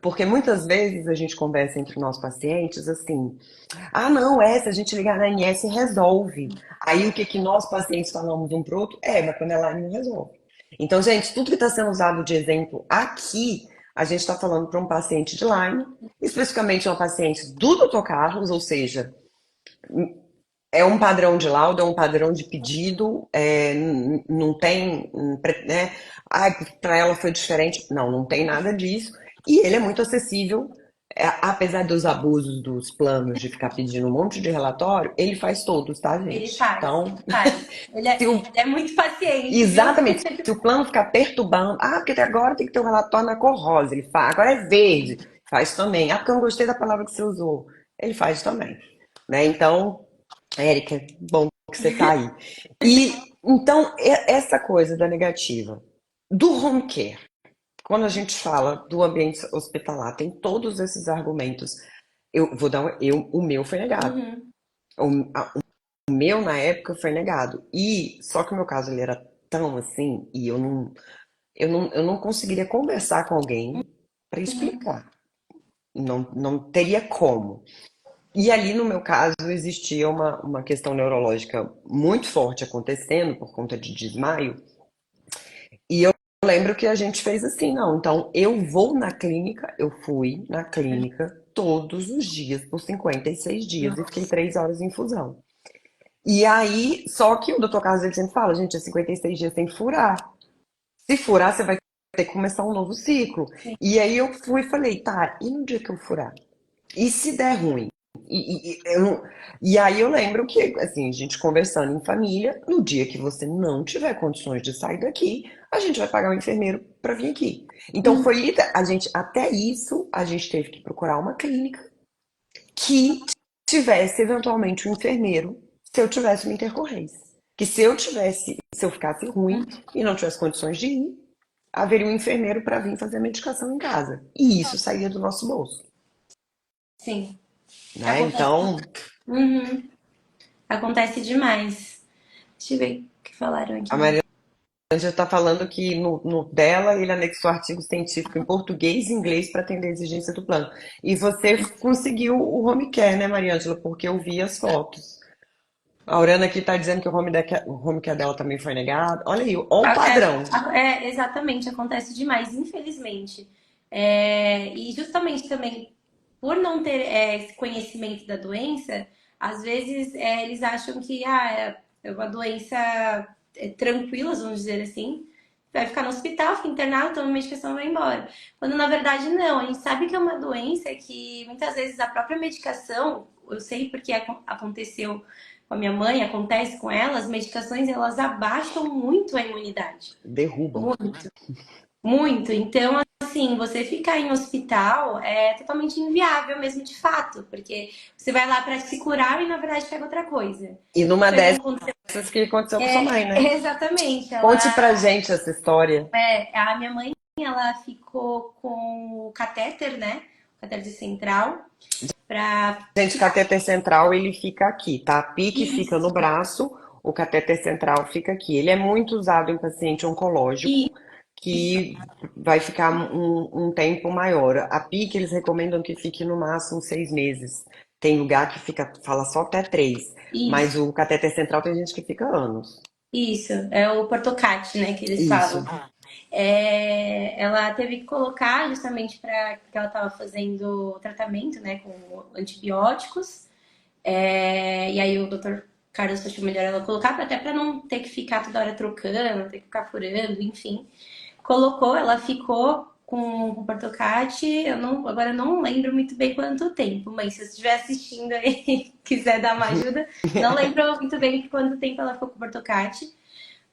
[SPEAKER 1] porque muitas vezes a gente conversa entre nós pacientes assim, ah, não, se a gente ligar na ANS resolve. Aí o que, que nós pacientes falamos um pro outro? Mas quando é Lyme não resolve. Então, gente, tudo que está sendo usado de exemplo aqui, a gente está falando para um paciente de Lyme, especificamente uma paciente do Dr. Carlos, ou seja, é um padrão de laudo, é um padrão de pedido, não tem, né? Ah, para ela foi diferente. Não, não tem nada disso. E ele é muito acessível, apesar dos abusos dos planos de ficar pedindo um monte de relatório, ele faz todos, tá,
[SPEAKER 2] Ele
[SPEAKER 1] gente?
[SPEAKER 2] faz,
[SPEAKER 1] Então,
[SPEAKER 2] faz. Ele é,
[SPEAKER 1] se o,
[SPEAKER 2] ele é muito paciente, viu?
[SPEAKER 1] exatamente, se o plano ficar perturbando, porque até agora tem que ter um relatório na cor rosa, ele faz, agora é verde, faz também. Ah, porque eu não gostei da palavra que você usou, ele faz também, né? Então, Érica, bom que você tá aí. E então, essa coisa da negativa do home care, quando a gente fala do ambiente hospitalar, tem todos esses argumentos. Eu vou dar o meu foi negado.
[SPEAKER 2] Uhum.
[SPEAKER 1] O meu na época foi negado. E só que o meu caso ele era tão assim e eu não conseguiria conversar com alguém para explicar. não teria como. E ali, no meu caso, existia uma questão neurológica muito forte acontecendo por conta de desmaio. E eu lembro que a gente fez assim, não. Então, eu vou na clínica, eu fui na clínica todos os dias por 56 dias e fiquei
[SPEAKER 2] Nossa.
[SPEAKER 1] 3 horas em infusão. E aí, só que o doutor Carlos ele sempre fala, gente, é 56 dias tem que furar. Se furar, você vai ter que começar um novo ciclo.
[SPEAKER 2] Sim.
[SPEAKER 1] E aí eu fui e falei, tá, e no dia que eu furar? E se der ruim? E aí eu lembro que, assim, a gente conversando em família, no dia que você não tiver condições de sair daqui, a gente vai pagar um enfermeiro para vir aqui. Então
[SPEAKER 2] Hum,
[SPEAKER 1] foi a gente até isso a gente teve que procurar uma clínica que tivesse eventualmente um enfermeiro se eu tivesse uma intercorrência. Que se eu ficasse ruim
[SPEAKER 2] hum.
[SPEAKER 1] e não tivesse condições de ir, haveria um enfermeiro para vir fazer a medicação em casa. E isso sairia do nosso bolso,
[SPEAKER 2] Sim.
[SPEAKER 1] né?
[SPEAKER 2] Acontece.
[SPEAKER 1] Então,
[SPEAKER 2] Uhum. Acontece demais. Deixa eu ver o que falaram
[SPEAKER 1] a
[SPEAKER 2] aqui.
[SPEAKER 1] Maria já está falando que no dela ele anexou artigo científico em português e inglês para atender a exigência do plano. E você conseguiu o home care, né, Mariângela? Porque eu vi as fotos. A Aurana aqui está dizendo que o home care dela também foi negado. Olha aí, olha o padrão.
[SPEAKER 2] Exatamente, acontece demais, infelizmente. E justamente também, por não ter esse conhecimento da doença, às vezes eles acham que é uma doença tranquila, vamos dizer assim. Vai ficar no hospital, fica internado, toma medicação e vai embora. Quando na verdade não, a gente sabe que é uma doença que muitas vezes a própria medicação, eu sei porque aconteceu com a minha mãe, acontece com ela, as medicações elas abaixam muito a imunidade.
[SPEAKER 1] Derrubam.
[SPEAKER 2] Muito, muito. Então, assim, você ficar em hospital é totalmente inviável mesmo de fato, porque você vai lá para se curar e na verdade pega outra coisa.
[SPEAKER 1] E numa
[SPEAKER 2] Foi o que
[SPEAKER 1] dessas
[SPEAKER 2] aconteceu.
[SPEAKER 1] que aconteceu com sua mãe, né?
[SPEAKER 2] Exatamente.
[SPEAKER 1] Conte pra gente essa história.
[SPEAKER 2] A minha mãe, ela ficou com o catéter, né? O catéter central, para
[SPEAKER 1] Gente, catéter central ele fica aqui, tá? A PIC fica no
[SPEAKER 2] isso,
[SPEAKER 1] braço, o catéter central fica aqui. Ele é muito usado em paciente oncológico,
[SPEAKER 2] isso,
[SPEAKER 1] que vai ficar um tempo maior. A PIC eles recomendam que fique no máximo 6 meses. Tem lugar que fala só até 3, mas
[SPEAKER 2] isso.
[SPEAKER 1] o catéter central tem gente que fica anos.
[SPEAKER 2] Isso, é o portocate, né, que eles
[SPEAKER 1] Isso.
[SPEAKER 2] falam. Ela teve que colocar justamente para porque ela estava fazendo tratamento, né, com antibióticos. E aí o doutor Carlos achou melhor ela colocar, até para não ter que ficar toda hora trocando, não ter que ficar furando, enfim. Colocou, ela ficou com o portocate, agora eu não lembro muito bem quanto tempo, mas se você estiver assistindo aí e quiser dar uma ajuda, não lembro muito bem quanto tempo ela ficou com o portocate.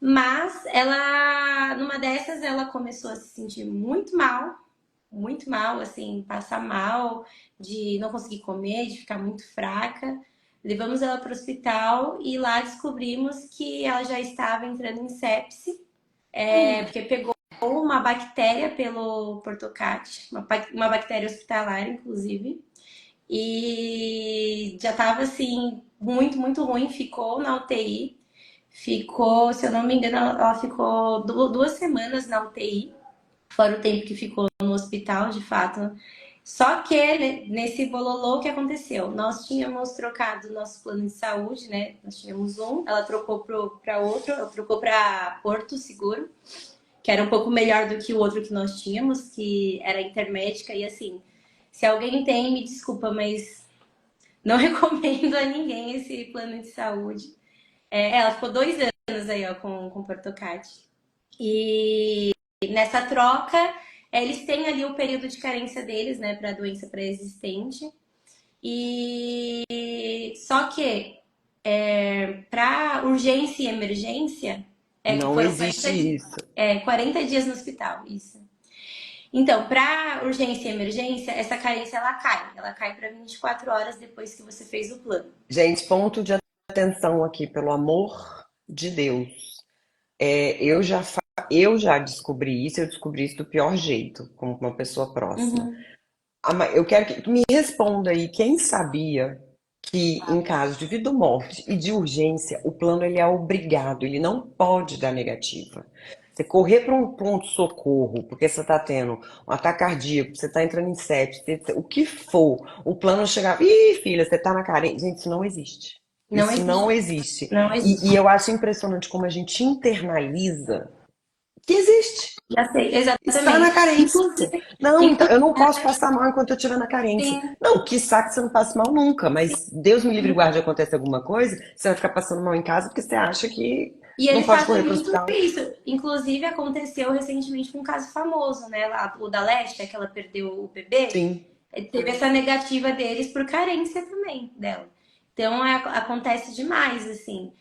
[SPEAKER 2] Mas ela, numa dessas, ela começou a se sentir muito mal, assim, passar mal, de não conseguir comer, de ficar muito fraca. Levamos ela para o hospital e lá descobrimos que ela já estava entrando em sepse, porque pegou uma bactéria pelo portocate, uma bactéria hospitalar, inclusive, e já estava assim, muito ruim, ficou na UTI. Ficou, se eu não me engano, ela ficou 2 semanas na UTI, fora o tempo que ficou no hospital, de fato. Só que né, nesse bololô que aconteceu, nós tínhamos trocado nosso plano de saúde, né? Nós tínhamos um, ela trocou para outro, ela trocou para Porto Seguro, que era um pouco melhor do que o outro que nós tínhamos, que era intermédica e assim. Se alguém tem, me desculpa, mas não recomendo a ninguém esse plano de saúde. Ela ficou 2 anos aí, ó, com o Portocard. E nessa troca, eles têm ali o período de carência deles, né, para doença pré-existente. E só que para urgência e emergência,
[SPEAKER 1] Não
[SPEAKER 2] foram
[SPEAKER 1] existe isso.
[SPEAKER 2] 40 dias no hospital, isso. Então, para urgência e emergência, essa carência ela cai para 24 horas depois que você fez o plano.
[SPEAKER 1] Gente, ponto de atenção aqui, pelo amor de Deus. Eu já descobri isso, eu descobri isso do pior jeito, como uma pessoa próxima.
[SPEAKER 2] Uhum.
[SPEAKER 1] Eu quero que me responda aí, quem sabia que em caso de vida ou morte e de urgência, o plano ele é obrigado, ele não pode dar negativa. Você correr para um pronto-socorro, porque você está tendo um ataque cardíaco, você está entrando em sepsis, o que for, o plano chegar. Ih, filha, você está na carência. Gente, isso não existe.
[SPEAKER 2] Não
[SPEAKER 1] Isso não
[SPEAKER 2] existe.
[SPEAKER 1] existe.
[SPEAKER 2] Não
[SPEAKER 1] E
[SPEAKER 2] existe.
[SPEAKER 1] eu acho impressionante como a gente internaliza que existe.
[SPEAKER 2] Já sei,
[SPEAKER 1] Está na
[SPEAKER 2] exatamente.
[SPEAKER 1] carência.
[SPEAKER 2] Inclusive,
[SPEAKER 1] Não, então eu não posso
[SPEAKER 2] inclusive,
[SPEAKER 1] passar mal enquanto eu estiver na carência. Não, quiçá que você não passe mal nunca, mas Deus me livre e guarde acontece alguma coisa, você vai ficar passando mal em casa porque você acha que
[SPEAKER 2] e
[SPEAKER 1] não
[SPEAKER 2] eles
[SPEAKER 1] pode
[SPEAKER 2] fazem
[SPEAKER 1] correr para o
[SPEAKER 2] muito
[SPEAKER 1] hospital.
[SPEAKER 2] isso. Inclusive, aconteceu recentemente com um caso famoso, né? Lá, o da Leste, que ela perdeu o bebê.
[SPEAKER 1] Sim,
[SPEAKER 2] Teve essa negativa deles por carência também dela. Então, acontece demais, assim.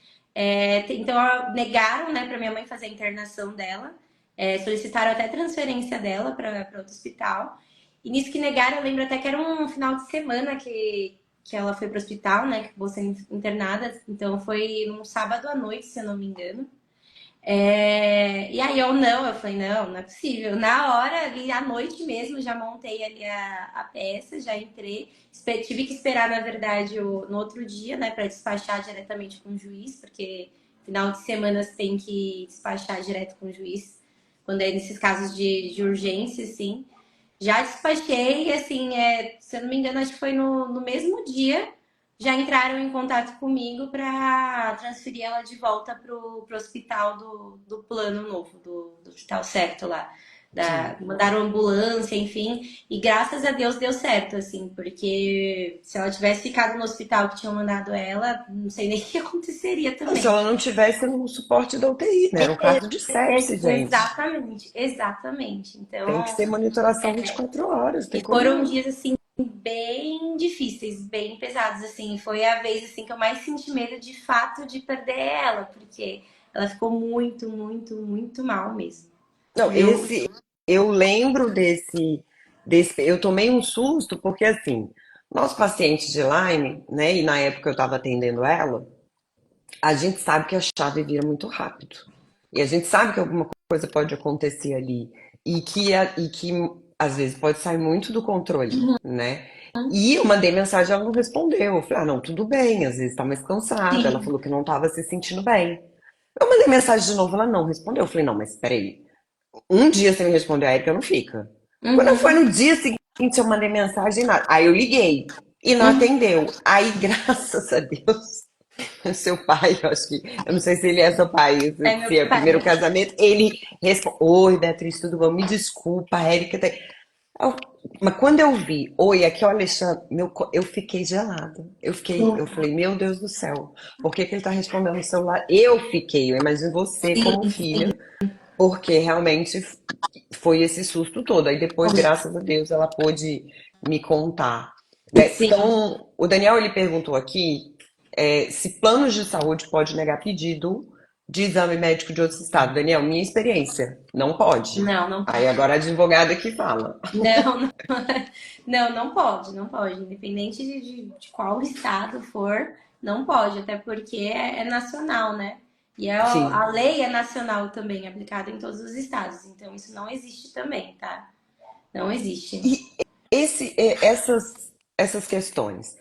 [SPEAKER 2] Então, negaram, né, para minha mãe fazer a internação dela. Solicitaram até transferência dela para outro hospital. E nisso que negaram, eu lembro até que era um final de semana que ela foi para o hospital, né, que acabou sendo internada. Então, foi num sábado à noite, se eu não me engano. E aí eu falei, não, não é possível. Na hora, ali à noite mesmo, já montei ali a peça, já entrei. Tive que esperar, na verdade, no outro dia, né, para despachar diretamente com o juiz, porque final de semana você tem que despachar direto com o juiz, quando é nesses casos de urgência, assim. Já despachei, e assim, se eu não me engano, acho que foi no mesmo dia já entraram em contato comigo para transferir ela de volta pro hospital do plano novo, do hospital certo lá.
[SPEAKER 1] sim.
[SPEAKER 2] Mandaram ambulância, enfim, e graças a Deus deu certo, assim, porque se ela tivesse ficado no hospital que tinham mandado ela, não sei nem o que aconteceria
[SPEAKER 1] Não, se
[SPEAKER 2] também.
[SPEAKER 1] ela não tivesse no suporte da UTI, né? Era um caso de sepse, gente.
[SPEAKER 2] Exatamente, exatamente.
[SPEAKER 1] Tem que
[SPEAKER 2] Então,
[SPEAKER 1] ser monitoração 24 horas, não tem
[SPEAKER 2] e
[SPEAKER 1] como
[SPEAKER 2] foram
[SPEAKER 1] não.
[SPEAKER 2] dias assim bem difíceis, bem pesados assim. Foi a vez assim que eu mais senti medo de fato de perder ela, porque ela ficou muito, muito, muito mal mesmo.
[SPEAKER 1] Não,
[SPEAKER 2] Eu
[SPEAKER 1] eu lembro desse, eu tomei um susto porque assim, nosso paciente de Lyme, né, e na época eu estava atendendo ela, a gente sabe que a chave vira muito rápido. E a gente sabe que alguma coisa pode acontecer ali e que às vezes pode sair muito do controle, né? E eu mandei mensagem, ela não respondeu. Eu falei, ah, não, tudo bem, às vezes tá mais cansada. Ela
[SPEAKER 2] sim.
[SPEAKER 1] falou que não estava se sentindo bem. Eu mandei mensagem de novo, ela não respondeu. Eu falei, não, mas peraí. Um dia você me respondeu, a Erika não fica. Quando foi
[SPEAKER 2] Uhum,
[SPEAKER 1] no dia seguinte, eu mandei mensagem, nada. Aí eu liguei e não
[SPEAKER 2] uhum.
[SPEAKER 1] atendeu. Aí, graças a Deus, seu pai, eu acho que, eu não sei se ele é seu pai,
[SPEAKER 2] É meu
[SPEAKER 1] se é o primeiro
[SPEAKER 2] pai.
[SPEAKER 1] casamento, ele responde, oi, Beatriz, tudo bom? Me desculpa, a Erika tem... Mas quando eu vi, oi, aqui é o Alexandre, eu fiquei gelada. Eu
[SPEAKER 2] Sim,
[SPEAKER 1] falei, meu Deus do céu, por que que ele tá respondendo no celular? Eu fiquei, eu imagino você como
[SPEAKER 2] sim, sim.
[SPEAKER 1] filha, porque realmente foi esse susto todo. Aí depois, graças a Deus, ela pôde me contar. Né?
[SPEAKER 2] Sim.
[SPEAKER 1] Então, o Daniel ele perguntou aqui se planos de saúde pode negar pedido de exame médico de outro estado. Daniel, minha experiência, não pode.
[SPEAKER 2] Não, não
[SPEAKER 1] Aí
[SPEAKER 2] pode.
[SPEAKER 1] agora a advogada que fala.
[SPEAKER 2] Não, não, não, não pode, não pode. Independente de qual estado for, não pode, até porque é nacional, né? E a
[SPEAKER 1] Sim.
[SPEAKER 2] lei é nacional também, aplicada em todos os estados. Então, isso não existe também, tá? Não existe.
[SPEAKER 1] E essas questões,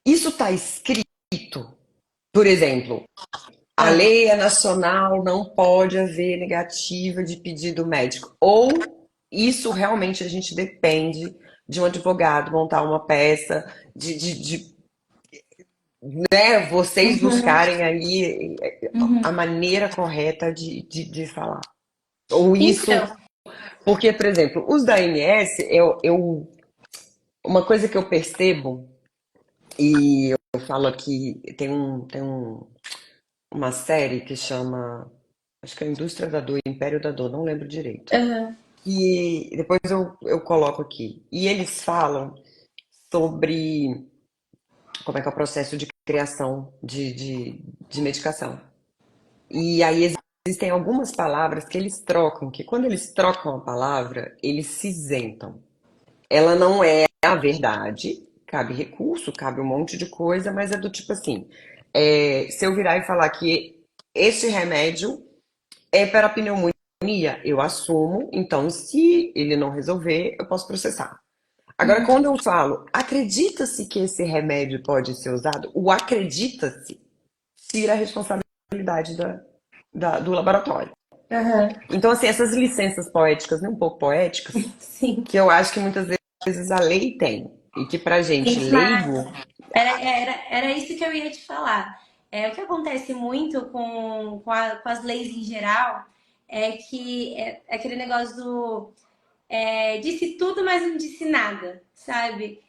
[SPEAKER 1] isso está escrito? Por exemplo, a
[SPEAKER 2] Ah,
[SPEAKER 1] lei é nacional, não pode haver negativa de pedido médico. Ou isso realmente a gente depende de um advogado montar uma peça, né, vocês
[SPEAKER 2] uhum,
[SPEAKER 1] buscarem aí a
[SPEAKER 2] uhum.
[SPEAKER 1] maneira correta de falar. Ou isso.
[SPEAKER 2] Então,
[SPEAKER 1] Porque, por exemplo, os da ANS, uma coisa que eu percebo, e eu falo aqui, uma série que chama, acho que é a Indústria da Dor, Império da Dor, não lembro direito.
[SPEAKER 2] aham,
[SPEAKER 1] E depois eu coloco aqui. E eles falam sobre como é que é o processo de criação de medicação. E aí existem algumas palavras que eles trocam, que quando eles trocam a palavra, eles se isentam. Ela não é a verdade, cabe recurso, cabe um monte de coisa, mas é do tipo assim, se eu virar e falar que esse remédio é para pneumonia, eu assumo, então se ele não resolver, eu posso processar. Agora,
[SPEAKER 2] uhum,
[SPEAKER 1] quando eu falo, acredita-se que esse remédio pode ser usado, o acredita-se tira a responsabilidade do laboratório.
[SPEAKER 2] Aham.
[SPEAKER 1] Então, assim, essas licenças poéticas, né, um pouco poéticas,
[SPEAKER 2] Sim.
[SPEAKER 1] que eu acho que muitas vezes a lei tem, e que pra gente
[SPEAKER 2] Tem demais.
[SPEAKER 1] leigo,
[SPEAKER 2] Era isso que eu ia te falar. O que acontece muito com as leis em geral é que é aquele negócio do disse tudo, mas não disse nada, sabe?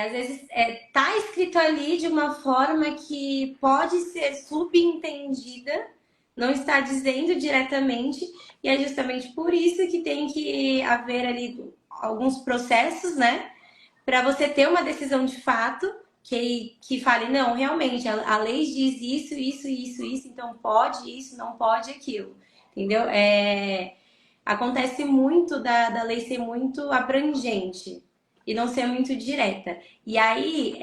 [SPEAKER 2] Às vezes tá escrito ali de uma forma que pode ser subentendida, não está dizendo diretamente, e é justamente por isso que tem que haver ali alguns processos, né? Para você ter uma decisão de fato que fale, não, realmente, a lei diz isso, isso, isso, isso, então pode isso, não pode aquilo. Entendeu? Acontece muito da lei ser muito abrangente e não ser muito direta. E aí,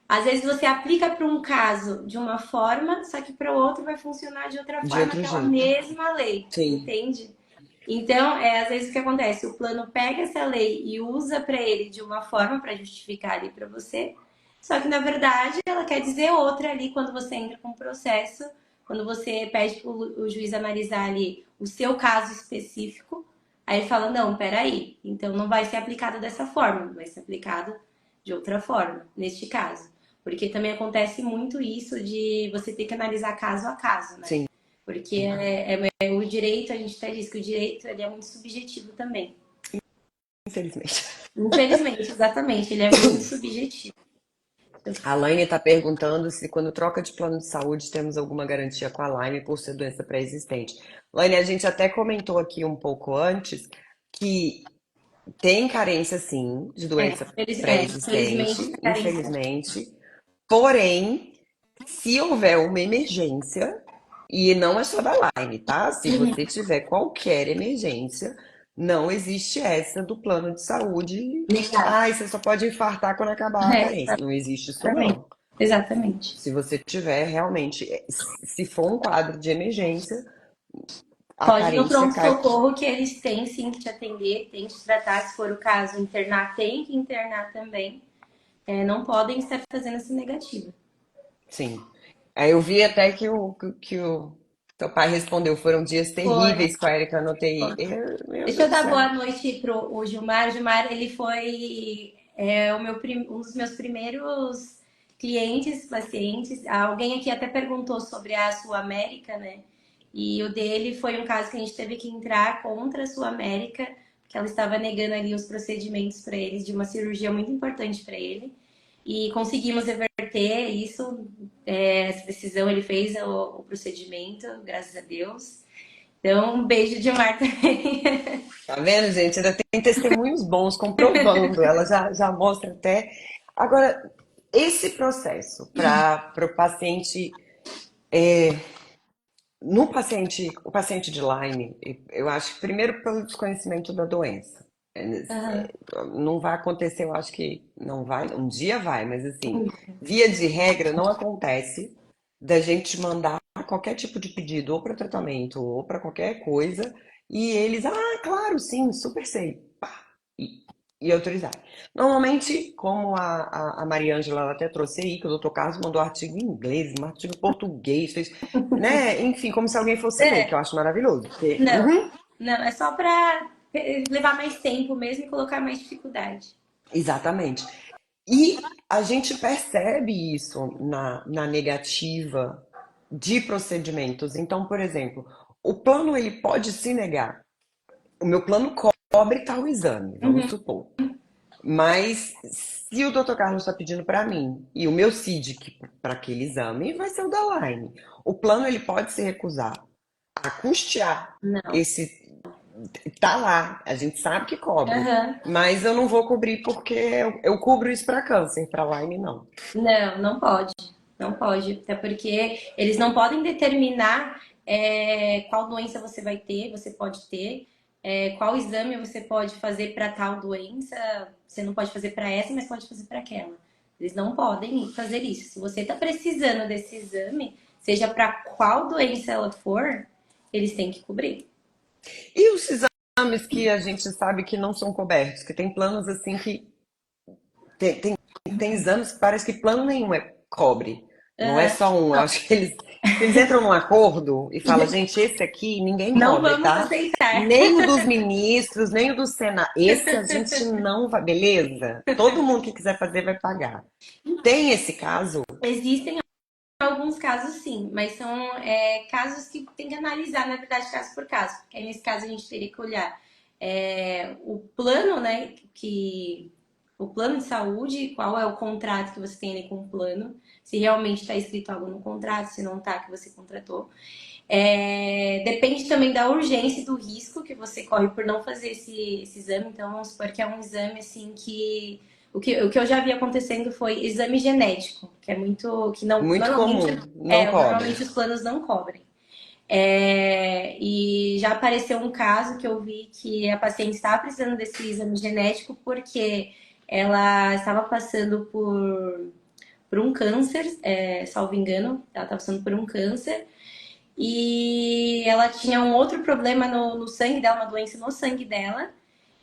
[SPEAKER 2] às vezes você aplica para um caso de uma forma, só que para o outro vai funcionar de outra
[SPEAKER 1] de
[SPEAKER 2] forma
[SPEAKER 1] outro
[SPEAKER 2] aquela
[SPEAKER 1] jeito.
[SPEAKER 2] mesma lei,
[SPEAKER 1] Sim,
[SPEAKER 2] entende? Então, às vezes o que acontece? O plano pega essa lei e usa para ele de uma forma para justificar ali para você, só que na verdade ela quer dizer outra ali quando você entra com o processo, quando você pede para o juiz analisar ali o seu caso específico, aí ele fala: não, peraí, então não vai ser aplicado dessa forma, vai ser aplicado de outra forma, neste caso. Porque também acontece muito isso de você ter que analisar caso a caso, né?
[SPEAKER 1] sim,
[SPEAKER 2] Porque o direito, a gente até diz que o direito ele é muito subjetivo também.
[SPEAKER 1] infelizmente.
[SPEAKER 2] Infelizmente, exatamente, ele é muito subjetivo.
[SPEAKER 1] A Laine está perguntando se quando troca de plano de saúde temos alguma garantia com a Laine por ser doença pré-existente. Laine, a gente até comentou aqui um pouco antes que tem carência sim de doença
[SPEAKER 2] Infelizmente,
[SPEAKER 1] pré-existente,
[SPEAKER 2] essa carência.
[SPEAKER 1] infelizmente. Porém, se houver uma emergência, e não é só da Line, tá? Se você tiver qualquer emergência, não existe essa do plano de saúde.
[SPEAKER 2] Legal.
[SPEAKER 1] Ai, você só pode infartar quando acabar a carência. Não existe isso,
[SPEAKER 2] Exatamente.
[SPEAKER 1] não.
[SPEAKER 2] Exatamente.
[SPEAKER 1] Se você tiver realmente, se for um quadro de emergência, a
[SPEAKER 2] Pode ir no
[SPEAKER 1] carência cai.
[SPEAKER 2] pronto-socorro que eles têm sim que te atender, tem que te tratar, se for o caso, internar, tem que internar também. Não podem estar fazendo essa negativa.
[SPEAKER 1] Sim. Aí eu vi até que o teu pai respondeu, foram dias
[SPEAKER 2] Foi.
[SPEAKER 1] terríveis com a Erika no TI. Meu
[SPEAKER 2] Deixa eu
[SPEAKER 1] Deus do
[SPEAKER 2] dar
[SPEAKER 1] céu.
[SPEAKER 2] boa noite pro o Gilmar. O Gilmar, ele foi um dos meus primeiros clientes, pacientes. Alguém aqui até perguntou sobre a Sul América, né? E o dele foi um caso que a gente teve que entrar contra a Sul América, porque ela estava negando ali os procedimentos para eles de uma cirurgia muito importante para ele. E conseguimos reverter isso, essa decisão. Ele fez o procedimento, graças a Deus. Então, um beijo de Mar também.
[SPEAKER 1] Tá vendo, gente? Ainda tem testemunhos bons comprovando. Ela já mostra até. Agora, esse processo para o paciente. No paciente, o paciente de Lyme, eu acho que primeiro pelo desconhecimento da doença.
[SPEAKER 2] Aham.
[SPEAKER 1] Não vai acontecer, eu acho que não vai, um dia vai, mas assim, via de regra não acontece da gente mandar qualquer tipo de pedido ou para tratamento ou para qualquer coisa e eles, claro, sim, super sei, pá, e autorizar. Normalmente, como a Mariângela ela até trouxe aí, que o doutor Carlos mandou artigo em inglês, um artigo em português, fez, né? Enfim, como se alguém fosse ler, que eu
[SPEAKER 2] É,
[SPEAKER 1] acho maravilhoso. Porque,
[SPEAKER 2] não, não, é só para levar mais tempo mesmo e colocar mais dificuldade.
[SPEAKER 1] exatamente. E a gente percebe isso na negativa de procedimentos. Então, por exemplo, o plano ele pode se negar. O meu plano cobre tal exame, vamos
[SPEAKER 2] Uhum.
[SPEAKER 1] supor. Mas se o Dr. Carlos está pedindo para mim e o meu CID para aquele exame vai ser o da Line. O plano ele pode se recusar a custear
[SPEAKER 2] Não.
[SPEAKER 1] esse. Tá lá, a gente sabe que cobre,
[SPEAKER 2] Aham.
[SPEAKER 1] mas eu não vou cobrir porque eu cubro isso para câncer, para Lyme não.
[SPEAKER 2] Não, não pode. Não pode. Até porque eles não podem determinar qual doença você vai ter, você pode ter, qual exame você pode fazer para tal doença. Você não pode fazer para essa, mas pode fazer para aquela. Eles não podem fazer isso. Se você está precisando desse exame, seja para qual doença ela for, eles têm que cobrir.
[SPEAKER 1] E os exames que a gente sabe que não são cobertos, que tem planos assim que tem, tem, tem exames que parece que plano nenhum cobre. Não é
[SPEAKER 2] Aham.
[SPEAKER 1] só um, eu acho que eles Eles entram num acordo e falam, gente, esse aqui ninguém
[SPEAKER 2] Não
[SPEAKER 1] cobre,
[SPEAKER 2] vamos
[SPEAKER 1] tá?
[SPEAKER 2] aceitar.
[SPEAKER 1] Nem o dos ministros, nem o do Senado. Esse a gente não vai, beleza? Todo mundo que quiser fazer vai pagar. Tem esse caso?
[SPEAKER 2] Existem alguns casos sim, mas são casos que tem que analisar, na verdade, caso por caso. Porque aí, nesse caso a gente teria que olhar o plano, né? O plano de saúde, qual é o contrato que você tem ali com o plano, se realmente está escrito algo no contrato, se não está, que você contratou. Depende também da urgência e do risco que você corre por não fazer esse exame. Então, vamos supor que é um exame assim que. O que eu já vi acontecendo foi exame genético, que é muito. Que não,
[SPEAKER 1] Muito comum, não
[SPEAKER 2] normalmente
[SPEAKER 1] cobre.
[SPEAKER 2] os planos não cobrem. E já apareceu um caso que eu vi que a paciente estava precisando desse exame genético porque ela estava passando por um câncer, salvo engano, ela estava passando por um câncer e ela tinha um outro problema no sangue dela, uma doença no sangue dela.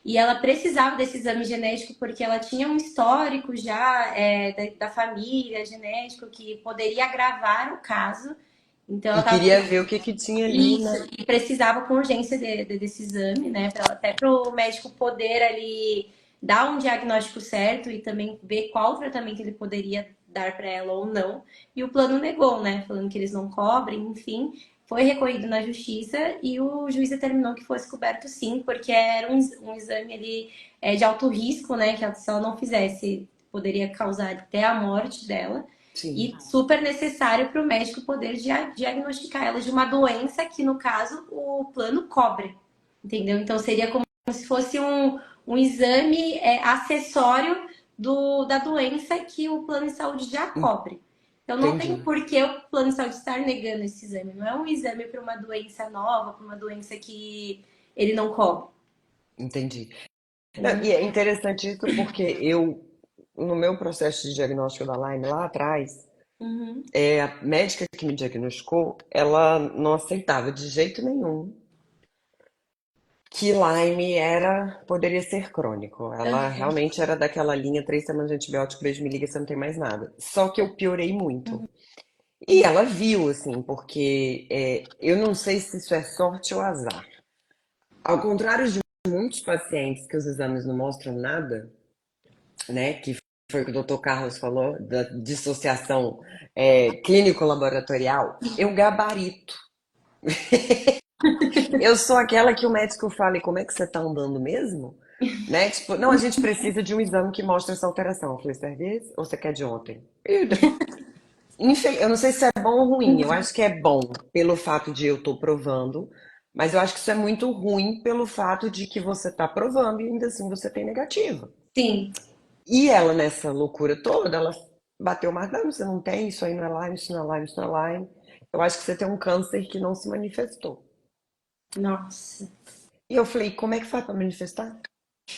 [SPEAKER 2] E ela precisava desse exame genético porque ela tinha um histórico já da família genético que poderia agravar o caso. Então ela
[SPEAKER 1] E
[SPEAKER 2] estava
[SPEAKER 1] queria ver o que que tinha ali,
[SPEAKER 2] isso,
[SPEAKER 1] né?
[SPEAKER 2] e precisava com urgência desse exame, né? Até para o médico poder ali dar um diagnóstico certo e também ver qual tratamento ele poderia dar para ela ou não. E o plano negou, né? Falando que eles não cobrem, enfim. Foi recorrido na justiça e o juiz determinou que fosse coberto sim, porque era um exame ali, de alto risco, né? Que se ela não fizesse, poderia causar até a morte dela.
[SPEAKER 1] Sim,
[SPEAKER 2] E super necessário para o médico poder diagnosticar ela de uma doença que, no caso, o plano cobre. Entendeu? Então seria como se fosse um exame acessório da doença que o plano de saúde já cobre. Então não tem
[SPEAKER 1] entendi,
[SPEAKER 2] por que o plano de saúde estar negando esse exame. Não é um exame para uma doença nova, para uma doença que ele não cobre.
[SPEAKER 1] entendi. Não,
[SPEAKER 2] Entendeu?
[SPEAKER 1] e é interessante isso porque no meu processo de diagnóstico da Lyme lá atrás,
[SPEAKER 2] Uhum.
[SPEAKER 1] a médica que me diagnosticou, ela não aceitava de jeito nenhum que Lyme poderia ser crônico. Ela realmente era daquela linha, 3 semanas de antibiótico, beijo, me liga, você não tem mais nada. Só que eu piorei muito. E ela viu, assim, porque eu não sei se isso é sorte ou azar. Ao contrário de muitos pacientes que os exames não mostram nada, né, que foi o que o Dr. Carlos falou, da dissociação clínico-laboratorial, eu gabarito. Eu sou aquela que o médico fala, e como é que você tá andando mesmo? Né? Tipo, não, a gente precisa de um exame que mostre essa alteração. Eu falei, serviço ou você quer de ontem? Eu não sei se é bom ou ruim, eu acho que é bom pelo fato de eu estou provando, mas eu acho que isso é muito ruim pelo fato de que você está provando e ainda assim você tem negativa.
[SPEAKER 2] Sim.
[SPEAKER 1] E ela, nessa loucura toda, ela bateu mais, não, você não tem, isso aí não é Lyme, isso não é Lyme, isso não é Lyme. Eu acho que você tem um câncer que não se manifestou.
[SPEAKER 2] Nossa.
[SPEAKER 1] E eu falei, como é que faz para manifestar?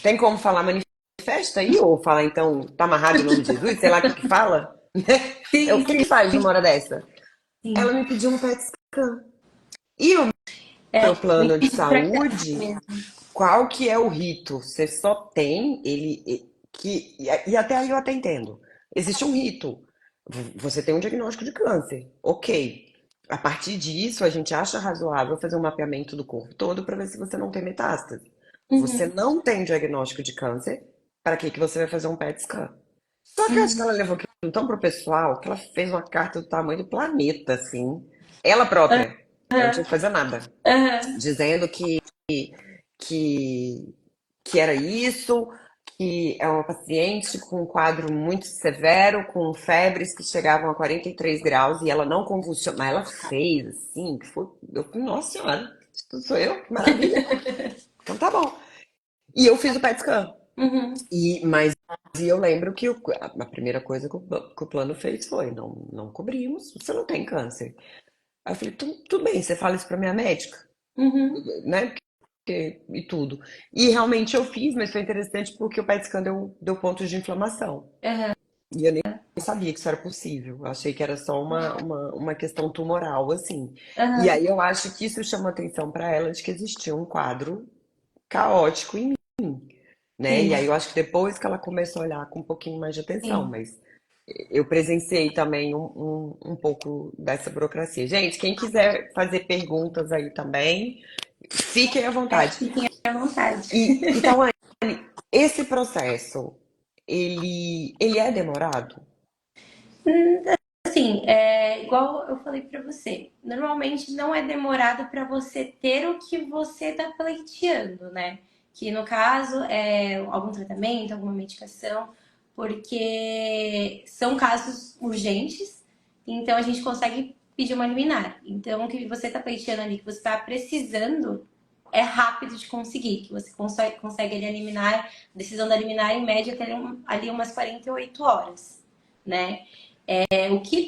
[SPEAKER 1] Tem como falar manifesta aí? Ou falar então, tá amarrado em nome de Jesus? Sei lá o que que fala? O
[SPEAKER 2] Sim,
[SPEAKER 1] que que faz numa hora dessa? Ela
[SPEAKER 2] sim.
[SPEAKER 1] me pediu um PET scan. E o
[SPEAKER 2] É
[SPEAKER 1] meu plano de
[SPEAKER 2] pra criança
[SPEAKER 1] saúde,
[SPEAKER 2] mesmo.
[SPEAKER 1] qual que é o rito? Você só tem e até aí eu até entendo. Existe um rito. Você tem um diagnóstico de câncer. Ok. A partir disso, a gente acha razoável fazer um mapeamento do corpo todo para ver se você não tem metástase. Você
[SPEAKER 2] Uhum,
[SPEAKER 1] não tem diagnóstico de câncer, para que você vai fazer um PET scan? Só que eu acho que
[SPEAKER 2] uhum,
[SPEAKER 1] ela levou aquilo tão pro pessoal que ela fez uma carta do tamanho do planeta, assim. Ela própria. Eu não tinha que fazer nada.
[SPEAKER 2] aham.
[SPEAKER 1] Dizendo que, que era isso, que é uma paciente com um quadro muito severo, com febres que chegavam a 43 graus e ela não convulsionou. Mas ela fez, assim, que foi. Eu falei, nossa senhora, isso sou eu, que maravilha. Então tá bom. E eu fiz o PET scan.
[SPEAKER 2] Uhum.
[SPEAKER 1] Mas eu lembro que a primeira coisa que o plano fez foi: não cobrimos, você não tem câncer. Aí eu falei, tudo bem, você fala isso pra minha médica,
[SPEAKER 2] Uhum.
[SPEAKER 1] né? E tudo. E realmente eu fiz, mas foi interessante porque o PET scan deu pontos de inflamação.
[SPEAKER 2] Aham.
[SPEAKER 1] E eu nem sabia que isso era possível. Eu achei que era só uma questão tumoral, assim. E
[SPEAKER 2] Aham.
[SPEAKER 1] aí eu acho que isso chamou atenção para ela de que existia um quadro caótico em mim, né? E
[SPEAKER 2] Sim,
[SPEAKER 1] aí eu acho que depois que ela começou a olhar com um pouquinho mais de atenção,
[SPEAKER 2] sim.
[SPEAKER 1] mas eu presenciei também um pouco dessa burocracia. Gente, quem quiser fazer perguntas aí também, fiquem à vontade.
[SPEAKER 2] Fiquem à vontade.
[SPEAKER 1] Então, esse processo, ele é demorado?
[SPEAKER 2] Assim, igual eu falei pra você, normalmente não é demorado para você ter o que você tá pleiteando, né? Que no caso é algum tratamento, alguma medicação, porque são casos urgentes, então a gente consegue pedir uma liminar. Então, o que você tá pleiteando ali, que você tá precisando, é rápido de conseguir, que você consegue ali eliminar, decisão da liminar em média até ali umas 48 horas, né? O que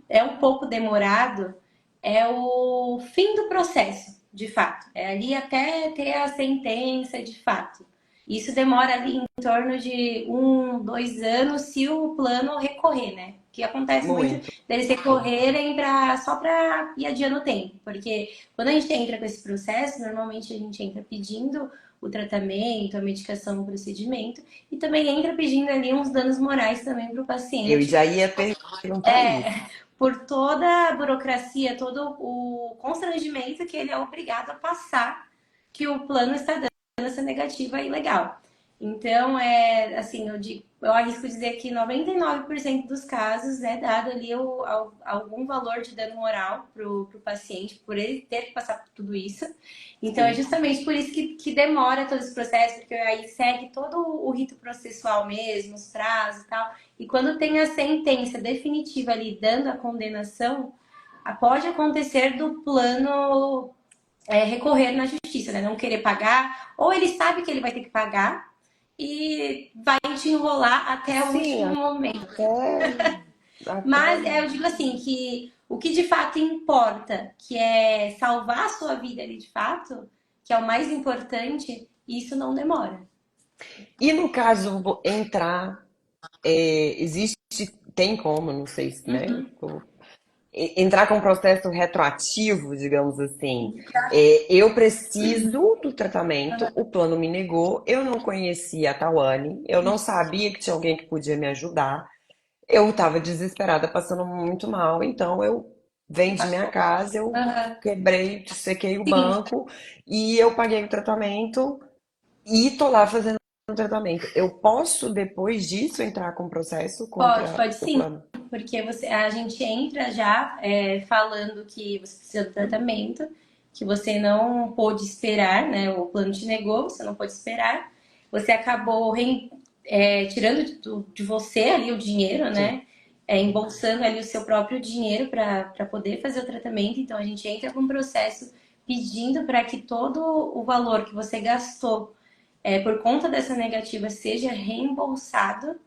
[SPEAKER 2] é um pouco demorado é o fim do processo, de fato. É ali até ter a sentença de fato. Isso demora ali em torno de 1, 2 anos se o plano recorrer, né? Que acontece muito
[SPEAKER 1] Muito.
[SPEAKER 2] deles recorrerem só para ir adiando o tempo. Porque quando a gente entra com esse processo, normalmente a gente entra pedindo o tratamento, a medicação, o procedimento, e também entra pedindo ali uns danos morais também para o
[SPEAKER 1] Eu
[SPEAKER 2] paciente,
[SPEAKER 1] já ia perguntar isso.
[SPEAKER 2] por toda a burocracia, todo o constrangimento que ele é obrigado a passar, que o plano está dando essa negativa ilegal. Então, assim, eu arrisco dizer que 99% dos casos é dado ali algum valor de dano moral para o paciente, por ele ter que passar por tudo isso. Então, é
[SPEAKER 1] Sim.
[SPEAKER 2] justamente por isso que demora todo esse processo, porque aí segue todo o rito processual mesmo, os prazos e tal. E quando tem a sentença definitiva ali dando a condenação, pode acontecer do plano recorrer na justiça, né? Não querer pagar, ou ele sabe que ele vai ter que pagar e vai te enrolar até o
[SPEAKER 1] Sim,
[SPEAKER 2] último momento. Mas
[SPEAKER 1] até.
[SPEAKER 2] eu digo assim que o que de fato importa, que é salvar a sua vida ali de fato, que é o mais importante, isso não demora.
[SPEAKER 1] E no caso, entrar, existe, tem como, não sei se, né? Entrar com um processo retroativo, digamos assim. Eu preciso do tratamento, o plano me negou, eu não conhecia a Tawane, eu não sabia que tinha alguém que podia me ajudar. Eu estava desesperada, passando muito mal, então eu vendi minha casa, eu
[SPEAKER 2] Uhum.
[SPEAKER 1] quebrei, sequei o
[SPEAKER 2] Sim,
[SPEAKER 1] banco e eu paguei o tratamento e tô lá fazendo o tratamento. Eu posso, depois disso, entrar com processo contra
[SPEAKER 2] pode
[SPEAKER 1] o
[SPEAKER 2] sim.
[SPEAKER 1] plano?
[SPEAKER 2] Porque a gente entra já falando que você precisa do tratamento, que você não pôde esperar, né? O plano te negou, você não pôde esperar. Você acabou tirando de você ali o dinheiro,
[SPEAKER 1] Sim.
[SPEAKER 2] né? Embolsando ali o seu próprio dinheiro para poder fazer o tratamento. Então a gente entra com um processo pedindo para que todo o valor que você gastou por conta dessa negativa seja reembolsado.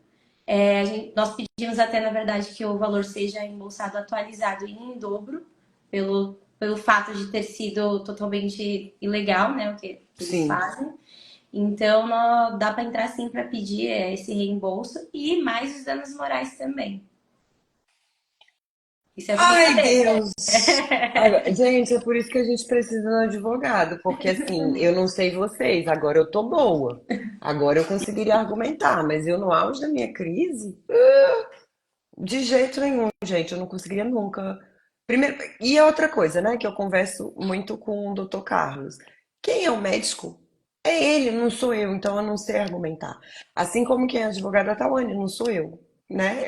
[SPEAKER 2] Nós pedimos até, na verdade, que o valor seja embolsado atualizado em dobro, pelo fato de ter sido totalmente ilegal, né, o que eles
[SPEAKER 1] Sim.
[SPEAKER 2] fazem. Então, dá para entrar sim para pedir esse reembolso e mais os danos morais também. Isso é o que você
[SPEAKER 1] Ai,
[SPEAKER 2] saber.
[SPEAKER 1] Deus! Gente, é por isso que a gente precisa de um advogado, porque assim, eu não sei vocês, agora eu tô boa. Agora eu conseguiria argumentar, mas eu no auge da minha crise, de jeito nenhum, gente, eu não conseguiria nunca. Primeiro, e a outra coisa, né, que eu converso muito com o Dr. Carlos. Quem é o médico? É ele, não sou eu, então eu não sei argumentar. Assim como quem é advogado da Tawane, não sou eu, né?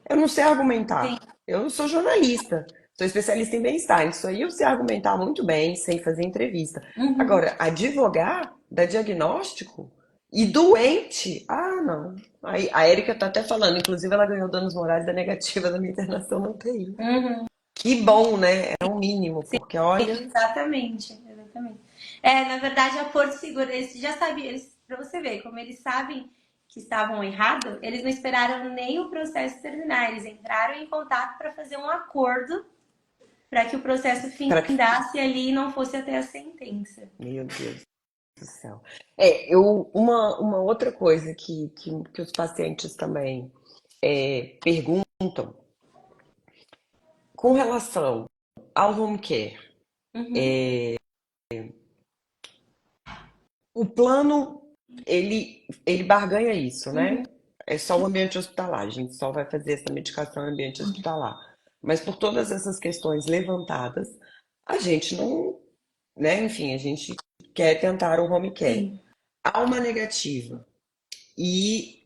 [SPEAKER 1] Eu não sei
[SPEAKER 2] Sim.
[SPEAKER 1] argumentar. Eu sou jornalista, sou especialista em bem-estar. Isso aí eu sei argumentar muito bem, sei fazer entrevista.
[SPEAKER 2] Uhum.
[SPEAKER 1] Agora, advogar, dar diagnóstico e doente, ah, não. Aí, a Érica tá até falando, inclusive ela ganhou danos morais da negativa da minha internação na UTI.
[SPEAKER 2] Uhum.
[SPEAKER 1] Que bom, né? É um mínimo, porque olha,
[SPEAKER 2] Exatamente, exatamente. Na verdade, a Porto Seguro, eles já sabiam, para você ver, como eles sabem que estavam errados, eles não esperaram nem o processo terminar, eles entraram em contato para fazer um acordo para que o processo
[SPEAKER 1] para que.
[SPEAKER 2] findasse ali e não fosse até a sentença.
[SPEAKER 1] Meu Deus do céu. Uma outra coisa que os pacientes também perguntam com relação ao home care.
[SPEAKER 2] Uhum,
[SPEAKER 1] O plano, ele barganha isso,
[SPEAKER 2] uhum,
[SPEAKER 1] né? é só o ambiente hospitalar, a gente só vai fazer essa medicação em ambiente hospitalar. Mas por todas essas questões levantadas, a gente não, né? Enfim, a gente quer tentar o home care.
[SPEAKER 2] Sim.
[SPEAKER 1] Há uma negativa. E,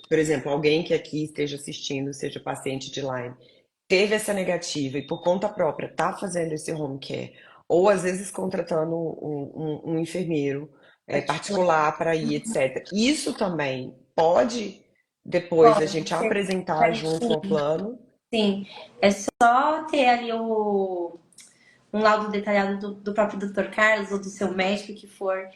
[SPEAKER 1] por exemplo, alguém que aqui esteja assistindo, seja paciente de Lyme, teve essa negativa e por conta própria está fazendo esse home care, ou às vezes contratando um enfermeiro
[SPEAKER 2] Particular.
[SPEAKER 1] particular para ir, etc. Isso também pode depois a
[SPEAKER 2] Pode
[SPEAKER 1] gente
[SPEAKER 2] ser.
[SPEAKER 1] apresentar junto ao plano.
[SPEAKER 2] Sim. É só ter ali um laudo detalhado do próprio Dr. Carlos ou do seu médico que for,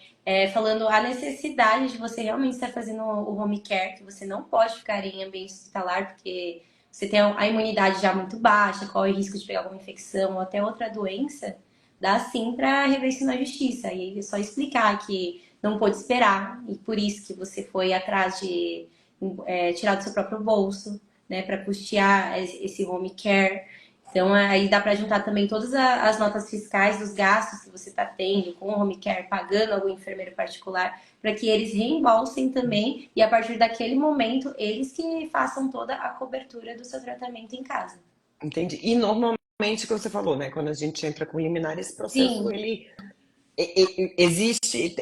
[SPEAKER 2] falando a necessidade de você realmente estar fazendo o home care, que você não pode ficar em ambiente hospitalar, porque você tem a imunidade já muito baixa, corre risco de pegar alguma infecção ou até outra doença, dá sim para rever isso na justiça. E aí é só explicar que não pôde esperar e por isso que você foi atrás de tirar do seu próprio bolso, né, para custear esse home care. Então, aí dá para juntar também todas as notas fiscais dos gastos que você está tendo com o home care, pagando algum enfermeiro particular, para que eles reembolsem também e a partir daquele momento eles que façam toda a cobertura do seu tratamento em casa.
[SPEAKER 1] Entendi. E normalmente, o que você falou, né? Quando a gente entra com liminar, esse processo,
[SPEAKER 2] Sim,
[SPEAKER 1] ele existe,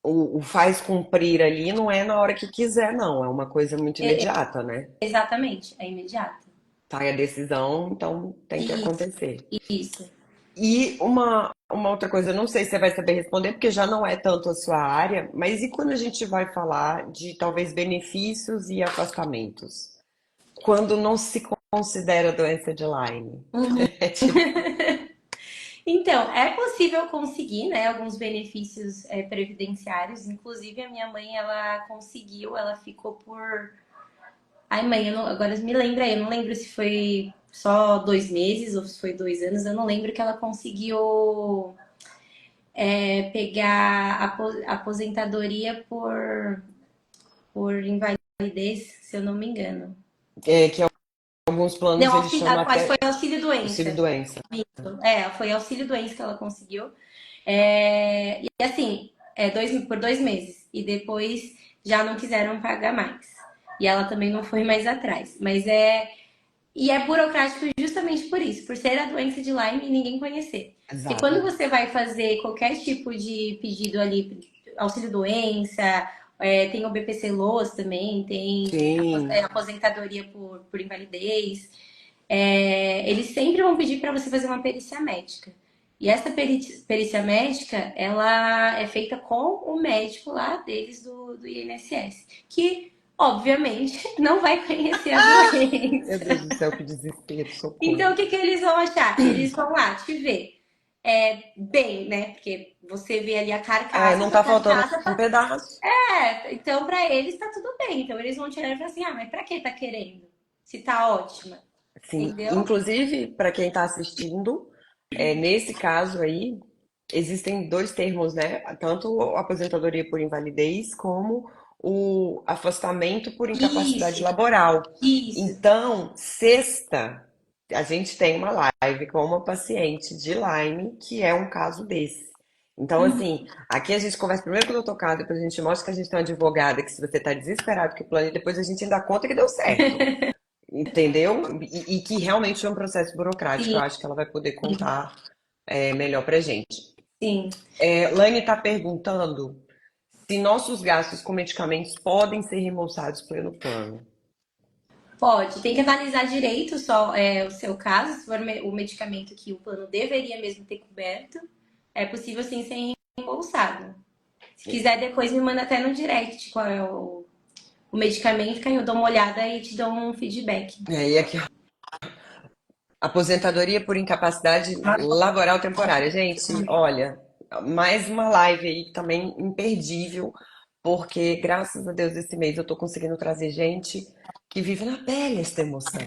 [SPEAKER 1] o faz cumprir ali não é na hora que quiser, não. É uma coisa muito imediata, né?
[SPEAKER 2] exatamente, é imediato.
[SPEAKER 1] Sai a decisão, então tem que
[SPEAKER 2] Isso,
[SPEAKER 1] acontecer.
[SPEAKER 2] isso.
[SPEAKER 1] E uma outra coisa, eu não sei se você vai saber responder, porque já não é tanto a sua área, mas e quando a gente vai falar de talvez benefícios e afastamentos? Quando não se considera doença de Lyme?
[SPEAKER 2] Uhum.
[SPEAKER 1] É tipo,
[SPEAKER 2] Então, é possível conseguir, né, alguns benefícios previdenciários. Inclusive, a minha mãe, ela conseguiu, ela ficou por. Ai, mãe, agora me lembra aí, eu não lembro se foi só 2 meses ou se foi 2 anos, eu não lembro que ela conseguiu pegar aposentadoria por invalidez, se eu não me engano.
[SPEAKER 1] que alguns
[SPEAKER 2] Não,
[SPEAKER 1] planos eles chamam
[SPEAKER 2] acho que foi
[SPEAKER 1] até
[SPEAKER 2] auxílio
[SPEAKER 1] auxílio
[SPEAKER 2] doença.
[SPEAKER 1] doença.
[SPEAKER 2] Foi auxílio doença que ela conseguiu. E assim, por 2 meses. E depois já não quiseram pagar mais. E ela também não foi mais atrás. E é burocrático justamente por isso, por ser a doença de Lyme e ninguém conhecer. Porque quando
[SPEAKER 1] Exato.
[SPEAKER 2] você vai fazer qualquer tipo de pedido ali, auxílio doença, tem o BPC Loas também, tem
[SPEAKER 1] Sim.
[SPEAKER 2] aposentadoria por invalidez, eles sempre vão pedir para você fazer uma perícia médica. E essa perícia médica, ela é feita com o médico lá deles do INSS, que obviamente não vai conhecer a
[SPEAKER 1] Meu
[SPEAKER 2] doença.
[SPEAKER 1] Deus do céu, que desespero,
[SPEAKER 2] Então,
[SPEAKER 1] socorro.
[SPEAKER 2] o que que eles vão achar? Eles vão lá te ver bem, né? Porque você vê ali a
[SPEAKER 1] É,
[SPEAKER 2] carcaça,
[SPEAKER 1] não
[SPEAKER 2] sua
[SPEAKER 1] tá faltando
[SPEAKER 2] carcaça
[SPEAKER 1] um
[SPEAKER 2] tá.
[SPEAKER 1] pedaço.
[SPEAKER 2] Então, para eles tá tudo bem. Então, eles vão te olhar e falar assim: ah, mas pra que tá querendo? Se tá ótima,
[SPEAKER 1] Sim,
[SPEAKER 2] entendeu?
[SPEAKER 1] inclusive, para quem está assistindo, nesse caso aí, existem dois termos, né? Tanto a aposentadoria por invalidez como o afastamento por incapacidade
[SPEAKER 2] Isso,
[SPEAKER 1] laboral.
[SPEAKER 2] isso.
[SPEAKER 1] Então, sexta, a gente tem uma live com uma paciente de Lyme, que é um caso desse. Então,
[SPEAKER 2] Uhum.
[SPEAKER 1] assim, aqui a gente conversa primeiro com o doutor Carlos, depois a gente mostra que a gente tem uma advogada, que se você está desesperado que o plano, e depois a gente ainda conta que deu certo. Entendeu? E que realmente foi um processo burocrático.
[SPEAKER 2] Sim,
[SPEAKER 1] Eu acho que ela vai poder contar melhor pra gente.
[SPEAKER 2] sim.
[SPEAKER 1] Laine está perguntando se nossos gastos com medicamentos podem ser reembolsados pelo plano.
[SPEAKER 2] Pode. Tem que analisar direito só o seu caso, se for o medicamento que o plano deveria mesmo ter coberto, é possível sim ser reembolsado. Se quiser, depois me manda até no direct qual é o medicamento, que aí eu dou uma olhada e te dou um feedback.
[SPEAKER 1] E aqui, aposentadoria por incapacidade laboral temporária. Gente, olha, mais uma live aí também imperdível, porque graças a Deus esse mês eu tô conseguindo trazer gente que vive na pele essa emoção.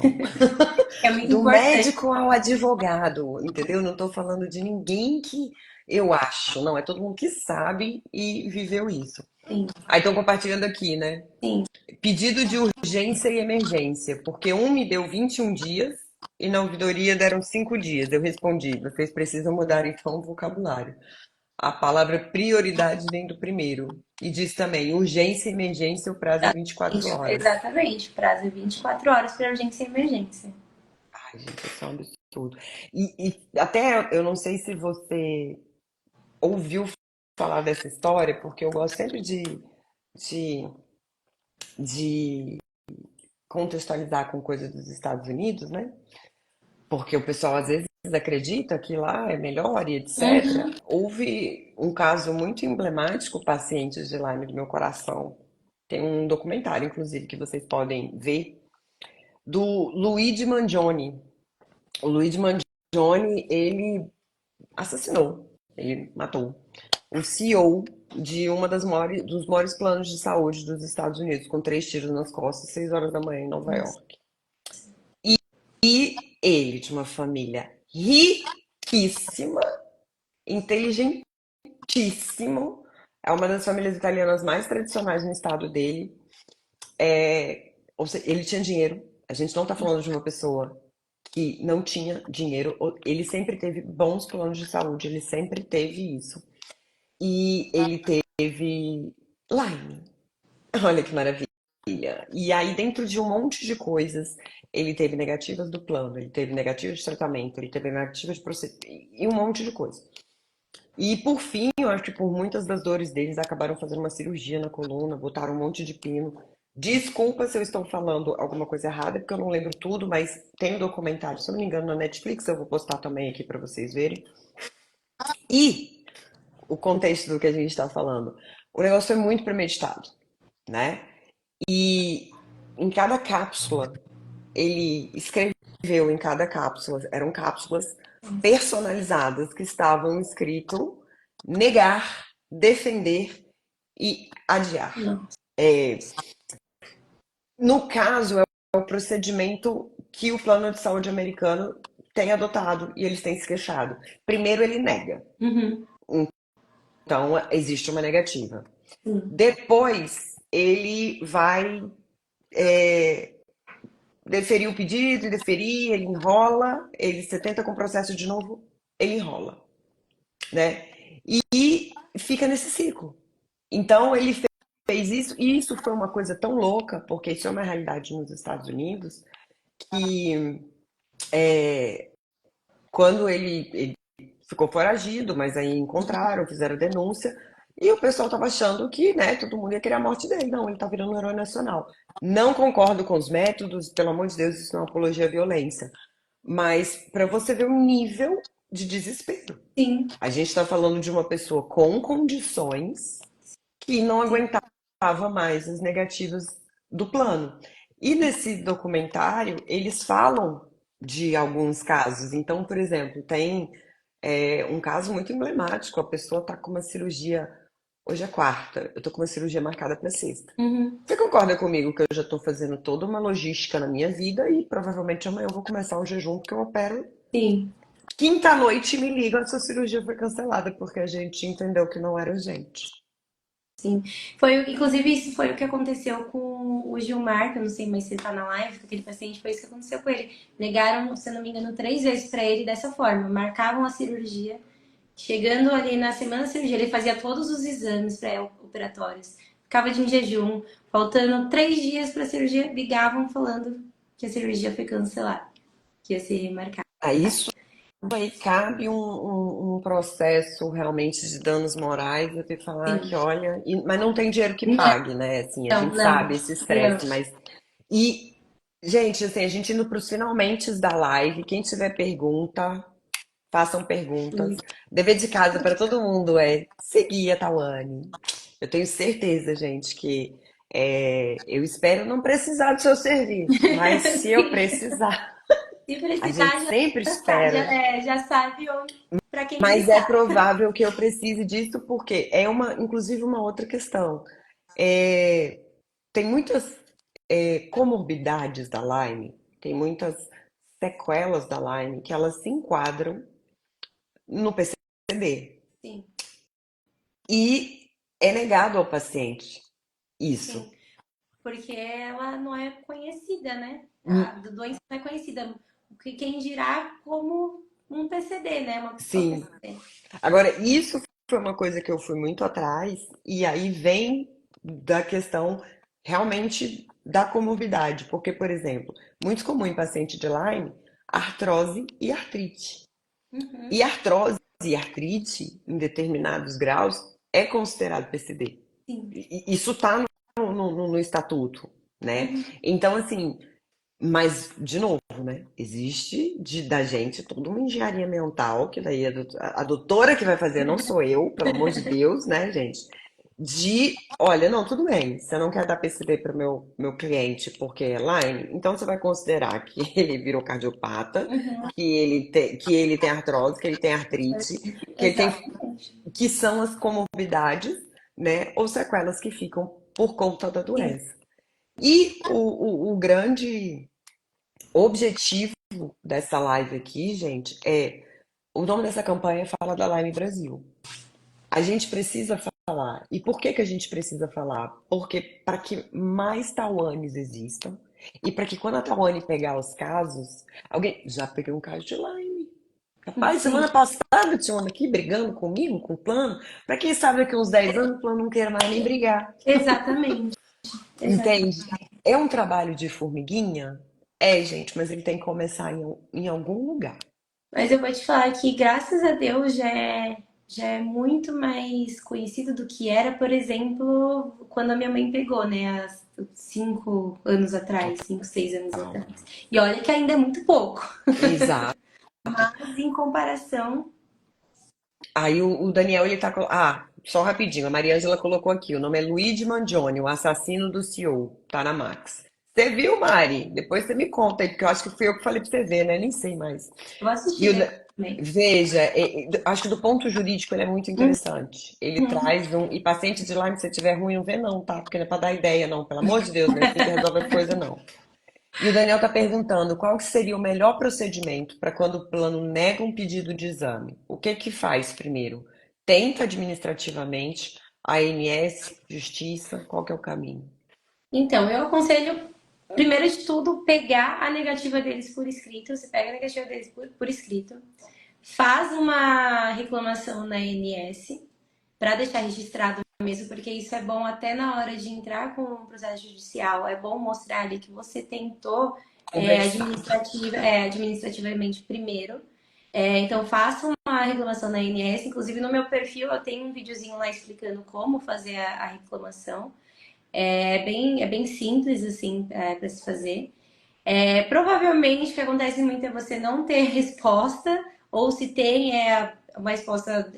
[SPEAKER 2] É muito
[SPEAKER 1] Do
[SPEAKER 2] importante.
[SPEAKER 1] médico ao advogado, entendeu? Não estou falando de ninguém que eu acho, não, é todo mundo que sabe e viveu isso.
[SPEAKER 2] Sim,
[SPEAKER 1] Aí estão compartilhando aqui, né?
[SPEAKER 2] sim.
[SPEAKER 1] Pedido de urgência e emergência, porque um me deu 21 dias e na ouvidoria deram 5 dias. Eu respondi, vocês precisam mudar então o vocabulário. A palavra prioridade vem do primeiro. E diz também, urgência e emergência, o prazo é 24 horas.
[SPEAKER 2] Exatamente, prazo é 24 horas para urgência e emergência.
[SPEAKER 1] Ai, gente, isso é um absurdo. E até eu não sei se você ouviu falar dessa história, porque eu gosto sempre de, de contextualizar com coisas dos Estados Unidos, né? Porque o pessoal às vezes acredita que lá é melhor e etc.
[SPEAKER 2] Uhum.
[SPEAKER 1] Houve um caso muito emblemático, pacientes de Lyme do meu coração. Tem um documentário, inclusive, que vocês podem ver, do Luigi Mangione. O Luigi Mangione, ele assassinou, ele matou o CEO de uma dos maiores planos de saúde dos Estados Unidos, com 3 tiros nas costas, 6 horas da manhã em Nova
[SPEAKER 2] Nossa.
[SPEAKER 1] York. E ele, de uma família riquíssima, inteligentíssimo, é uma das famílias italianas mais tradicionais no estado dele. Ou seja, ele tinha dinheiro. A gente não está falando de uma pessoa que não tinha dinheiro. Ele sempre teve bons planos de saúde, ele sempre teve isso. E ele teve Lyme. Olha que maravilha. E aí, dentro de um monte de coisas, ele teve negativas do plano, ele teve negativas de tratamento, ele teve negativas de procedimento, e um monte de coisa. E por fim, eu acho que por muitas das dores deles, acabaram fazendo uma cirurgia na coluna, botaram um monte de pino. Desculpa se eu estou falando alguma coisa errada, porque eu não lembro tudo, mas tem um documentário, se eu não me engano, na Netflix, eu vou postar também aqui para vocês verem. E o contexto do que a gente está falando. O negócio foi muito premeditado, né? E em cada cápsula, ele escreveu em cada cápsula, eram cápsulas personalizadas que estavam escrito negar, defender e adiar.
[SPEAKER 2] Nossa.
[SPEAKER 1] No caso, é o procedimento que o plano de saúde americano tem adotado e eles têm se queixado. Primeiro, ele nega.
[SPEAKER 2] Uhum.
[SPEAKER 1] Então, existe uma negativa.
[SPEAKER 2] Sim.
[SPEAKER 1] Depois, ele vai deferir o pedido, deferir, ele enrola, ele você tenta com o processo de novo, ele enrola, né? E fica nesse ciclo. Então ele fez isso, e isso foi uma coisa tão louca, porque isso é uma realidade nos Estados Unidos, que quando ele ficou foragido, mas aí encontraram, fizeram denúncia, e o pessoal estava achando que, né, todo mundo ia querer a morte dele. Não, ele tá virando um herói nacional. Não concordo com os métodos, pelo amor de Deus, isso não é uma apologia à violência. Mas para você ver o nível de desespero.
[SPEAKER 2] Sim,
[SPEAKER 1] A gente está falando de uma pessoa com condições que não
[SPEAKER 2] sim.
[SPEAKER 1] aguentava mais as negativas do plano. E nesse documentário, eles falam de alguns casos. Então, por exemplo, tem um caso muito emblemático. A pessoa está com uma cirurgia. Hoje é quarta, eu tô com uma cirurgia marcada para sexta.
[SPEAKER 2] Uhum.
[SPEAKER 1] Você concorda comigo que eu já estou fazendo toda uma logística na minha vida e provavelmente amanhã eu vou começar o jejum porque eu opero
[SPEAKER 2] Sim,
[SPEAKER 1] quinta-noite me ligam, a sua cirurgia foi cancelada porque a gente entendeu que não era urgente.
[SPEAKER 2] sim. Foi, inclusive, isso foi o que aconteceu com o Gilmar, que eu não sei mais se ele tá na live, com aquele paciente, foi isso que aconteceu com ele. Negaram, se eu não me engano, 3 vezes pra ele dessa forma. Marcavam a cirurgia. Chegando ali na semana da cirurgia, ele fazia todos os exames pré-operatórios. Ficava de em jejum. Faltando 3 dias pra cirurgia, ligavam falando que a cirurgia foi cancelada, que ia ser remarcada.
[SPEAKER 1] A isso aí cabe um processo realmente de danos morais, eu ter que falar
[SPEAKER 2] Sim.
[SPEAKER 1] que, olha, mas não tem dinheiro que
[SPEAKER 2] Não,
[SPEAKER 1] pague, né? Assim, a
[SPEAKER 2] não,
[SPEAKER 1] gente
[SPEAKER 2] não.
[SPEAKER 1] sabe esse
[SPEAKER 2] Não.
[SPEAKER 1] estresse, mas. E, gente, assim, a gente indo para os finalmente da live, quem tiver pergunta, façam perguntas. Dever de casa para todo mundo é seguir a Tawane. Eu tenho certeza, gente, que eu espero não precisar do seu serviço, mas se eu
[SPEAKER 2] Sim.
[SPEAKER 1] precisar,
[SPEAKER 2] Se
[SPEAKER 1] a gente
[SPEAKER 2] precisar,
[SPEAKER 1] sempre
[SPEAKER 2] já,
[SPEAKER 1] espera.
[SPEAKER 2] já sabe onde, para quem
[SPEAKER 1] Mas é
[SPEAKER 2] gritar.
[SPEAKER 1] provável que eu precise disso porque inclusive, uma outra questão. É, tem muitas comorbidades da Lyme, tem muitas sequelas da Lyme que elas se enquadram no PCD.
[SPEAKER 2] Sim,
[SPEAKER 1] E é negado ao paciente isso.
[SPEAKER 2] sim. Porque ela não é conhecida, né? A
[SPEAKER 1] Hum,
[SPEAKER 2] doença não é conhecida. Quem dirá como um PCD, né? Uma pessoa
[SPEAKER 1] Sim.
[SPEAKER 2] PCD.
[SPEAKER 1] Agora, isso foi uma coisa que eu fui muito atrás, e aí vem da questão realmente da comorbidade, porque, por exemplo, muito comum em paciente de Lyme, artrose e artrite.
[SPEAKER 2] Uhum,
[SPEAKER 1] E artrose e artrite, em determinados graus, é considerado PCD.
[SPEAKER 2] sim.
[SPEAKER 1] Isso está no estatuto, né?
[SPEAKER 2] Uhum.
[SPEAKER 1] Então, assim, mas, de novo, né? Existe da gente toda uma engenharia mental, que daí a doutora que vai fazer, não sou eu, pelo amor de Deus, né, gente? Olha, não, tudo bem, você não quer dar PCD para o meu cliente porque é Lyme, então você vai considerar que ele virou cardiopata,
[SPEAKER 2] Uhum.
[SPEAKER 1] que ele tem artrose, que ele tem artrite, que ele tem,
[SPEAKER 2] Exatamente.
[SPEAKER 1] que são as comorbidades, né, ou sequelas que ficam por conta da
[SPEAKER 2] Sim.
[SPEAKER 1] doença. E o grande objetivo dessa live aqui, gente, o nome dessa campanha é Fala da Lyme Brasil. A gente precisa falar. E por que que a gente precisa falar? Porque para que mais Tauanes existam e para que quando a Tawane pegar os casos, alguém já peguei um caso de Lyme. Rapaz,
[SPEAKER 2] Sim.
[SPEAKER 1] semana passada tinha uma aqui brigando comigo, com o plano. Para quem sabe daqui uns 10 anos o plano não queira mais nem brigar.
[SPEAKER 2] Exatamente.
[SPEAKER 1] Entende?
[SPEAKER 2] Exatamente.
[SPEAKER 1] É um trabalho de formiguinha? É, gente, mas ele tem que começar em algum lugar.
[SPEAKER 2] Mas eu vou te falar que, graças a Deus, já é muito mais conhecido do que era, por exemplo, quando a minha mãe pegou, né? Há 5 anos atrás, 5, 6 anos
[SPEAKER 1] Total.
[SPEAKER 2] atrás. E olha que ainda é muito pouco.
[SPEAKER 1] Exato.
[SPEAKER 2] Mas em comparação.
[SPEAKER 1] Aí o Daniel, ele tá. Só rapidinho, a Mariângela colocou aqui, o nome é Luigi Mangione, o assassino do CEO, tá na Max. Você viu, Mari? Depois você me conta aí, porque eu acho que fui eu que falei pra você ver, né? Nem sei mais.
[SPEAKER 2] Eu vou assistir
[SPEAKER 1] E
[SPEAKER 2] também.
[SPEAKER 1] veja, acho que do ponto jurídico ele é muito interessante. Ele traz e paciente de Lyme, se você tiver ruim, não vê não, tá? Porque não é pra dar ideia, não. Pelo amor de Deus, não é assim que resolve a coisa, não. E o Daniel está perguntando qual que seria o melhor procedimento para quando o plano nega um pedido de exame. O que que faz primeiro? Tenta administrativamente, ANS, justiça, qual que é o caminho?
[SPEAKER 2] Então, eu aconselho, primeiro de tudo, pegar a negativa deles por escrito. Você pega a negativa deles por escrito, faz uma reclamação na ANS para deixar registrado mesmo, porque isso é bom até na hora de entrar com o processo judicial. É bom mostrar ali que você tentou
[SPEAKER 1] Conversar.
[SPEAKER 2] administrativamente primeiro. Então, faça uma reclamação na ANS. Inclusive, no meu perfil, eu tenho um videozinho lá explicando como fazer a reclamação. É bem simples, assim, para se fazer. Provavelmente o que acontece muito é você não ter resposta, ou se tem, é uma resposta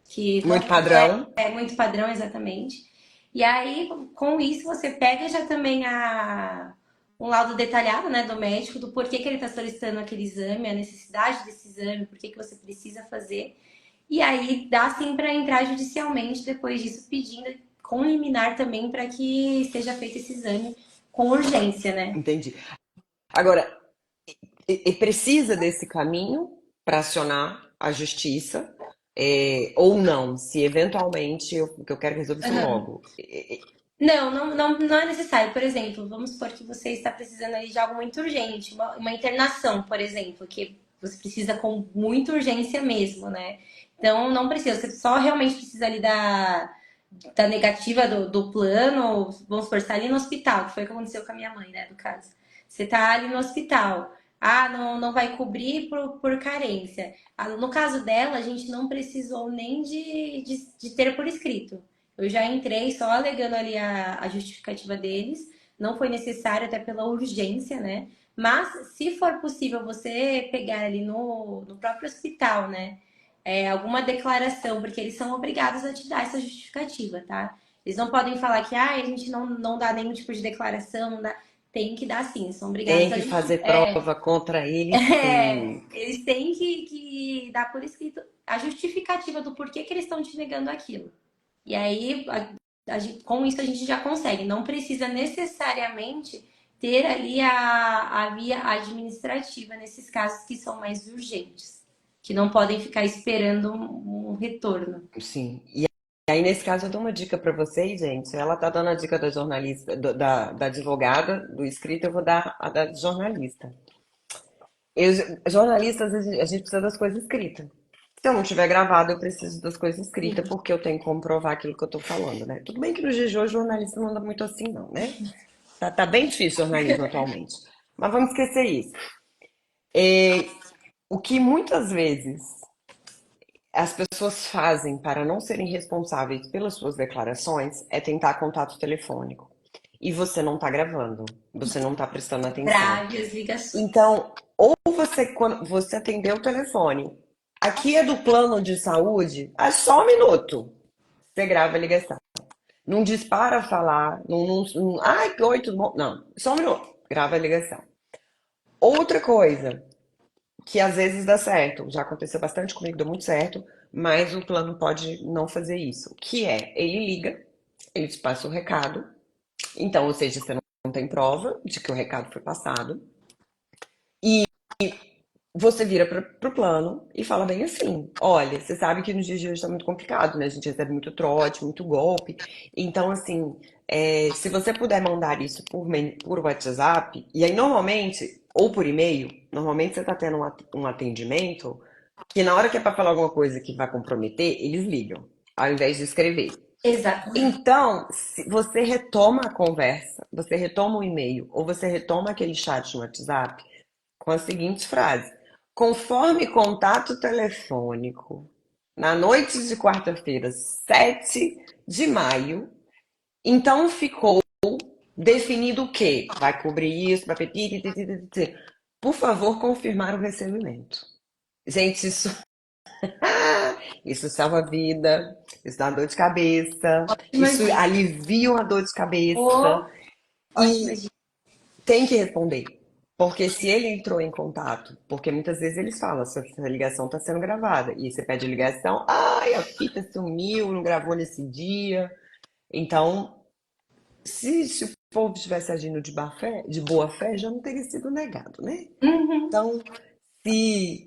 [SPEAKER 2] que
[SPEAKER 1] Muito
[SPEAKER 2] não
[SPEAKER 1] padrão.
[SPEAKER 2] é muito padrão exatamente. E aí, com isso, você pega já também um laudo detalhado, né, do médico, do porquê que ele está solicitando aquele exame, a necessidade desse exame, por que você precisa fazer. E aí dá sim para entrar judicialmente depois disso, pedindo com liminar também para que seja feito esse exame com urgência, né?
[SPEAKER 1] Entendi. Agora, e precisa desse caminho para acionar a justiça, ou não, se eventualmente que eu quero resolver isso
[SPEAKER 2] Uhum.
[SPEAKER 1] logo.
[SPEAKER 2] Não é necessário. Por exemplo, vamos supor que você está precisando ali de algo muito urgente, uma internação, por exemplo, que você precisa com muita urgência mesmo, né? Então não precisa, você só realmente precisa ali da negativa do plano, vamos supor, você está ali no hospital, que foi o que aconteceu com a minha mãe, né, no caso. Você está ali no hospital, não vai cobrir por carência. No caso dela, a gente não precisou nem de ter por escrito. Eu já entrei só alegando ali a justificativa deles, não foi necessário, até pela urgência, né? Mas, se for possível você pegar ali no próprio hospital, né? Alguma declaração, porque eles são obrigados a te dar essa justificativa, tá? Eles não podem falar que a gente não dá nenhum tipo de declaração, não dá. Tem que dar sim, são obrigados
[SPEAKER 1] Tem
[SPEAKER 2] a
[SPEAKER 1] que fazer
[SPEAKER 2] justificar.
[SPEAKER 1] prova contra ele, sim.
[SPEAKER 2] Eles têm que dar por escrito a justificativa do porquê que eles estão te negando aquilo. E aí, com isso, a gente já consegue. Não precisa necessariamente ter ali a via administrativa nesses casos que são mais urgentes, que não podem ficar esperando um retorno.
[SPEAKER 1] Sim. E aí, nesse caso, eu dou uma dica para vocês, gente. Ela tá dando a dica da jornalista, da advogada, do escrito, eu vou dar a da jornalista. Jornalista, às vezes, a gente precisa das coisas escritas. Se eu não tiver gravado, eu preciso das coisas escritas,
[SPEAKER 2] Sim.
[SPEAKER 1] porque eu tenho que comprovar aquilo que eu tô falando, né? Tudo bem que no dias de hoje o jornalista não anda muito assim, não, né? Tá bem difícil o jornalismo atualmente. Mas vamos esquecer isso. É, o que muitas vezes as pessoas fazem para não serem responsáveis pelas suas declarações é tentar contato telefônico. E você não está gravando, você não está prestando atenção.
[SPEAKER 2] Grave as ligações.
[SPEAKER 1] Então, ou você, quando você atendeu o telefone, aqui é do plano de saúde, é só um minuto. Você grava a ligação. Não dispara a falar, ai, oi, tudo bom? Não, só um minuto, grava a ligação. Outra coisa, que às vezes dá certo, já aconteceu bastante comigo, deu muito certo, mas o plano pode não fazer isso, que é, ele liga, ele te passa o recado, então, ou seja, você não tem prova de que o recado foi passado, e você vira pro plano e fala bem assim: olha, você sabe que nos dias de hoje está muito complicado, né? A gente recebe muito trote, muito golpe. Então, assim, se você puder mandar isso por WhatsApp, e aí normalmente, ou por e-mail, normalmente você está tendo um atendimento que na hora que é para falar alguma coisa que vai comprometer, eles ligam, ao invés de escrever.
[SPEAKER 2] Exatamente.
[SPEAKER 1] Então, se você retoma a conversa, você retoma o e-mail, ou você retoma aquele chat no WhatsApp com as seguintes frases: conforme contato telefônico, na noite de quarta-feira, 7 de maio, então ficou definido o quê? Vai cobrir isso, vai pedir. Por favor, confirmar o recebimento. Gente, isso salva a vida, isso dá dor de cabeça,
[SPEAKER 2] Ótima
[SPEAKER 1] isso
[SPEAKER 2] dica.
[SPEAKER 1] alivia a dor de cabeça
[SPEAKER 2] Oh, ótima
[SPEAKER 1] e
[SPEAKER 2] dica.
[SPEAKER 1] tem que responder. Porque se ele entrou em contato, porque muitas vezes eles falam, essa ligação está sendo gravada, e você pede ligação, ai, a fita sumiu, não gravou nesse dia. Então, se o povo estivesse agindo de boa fé, já não teria sido negado, né?
[SPEAKER 2] Uhum.
[SPEAKER 1] Então, se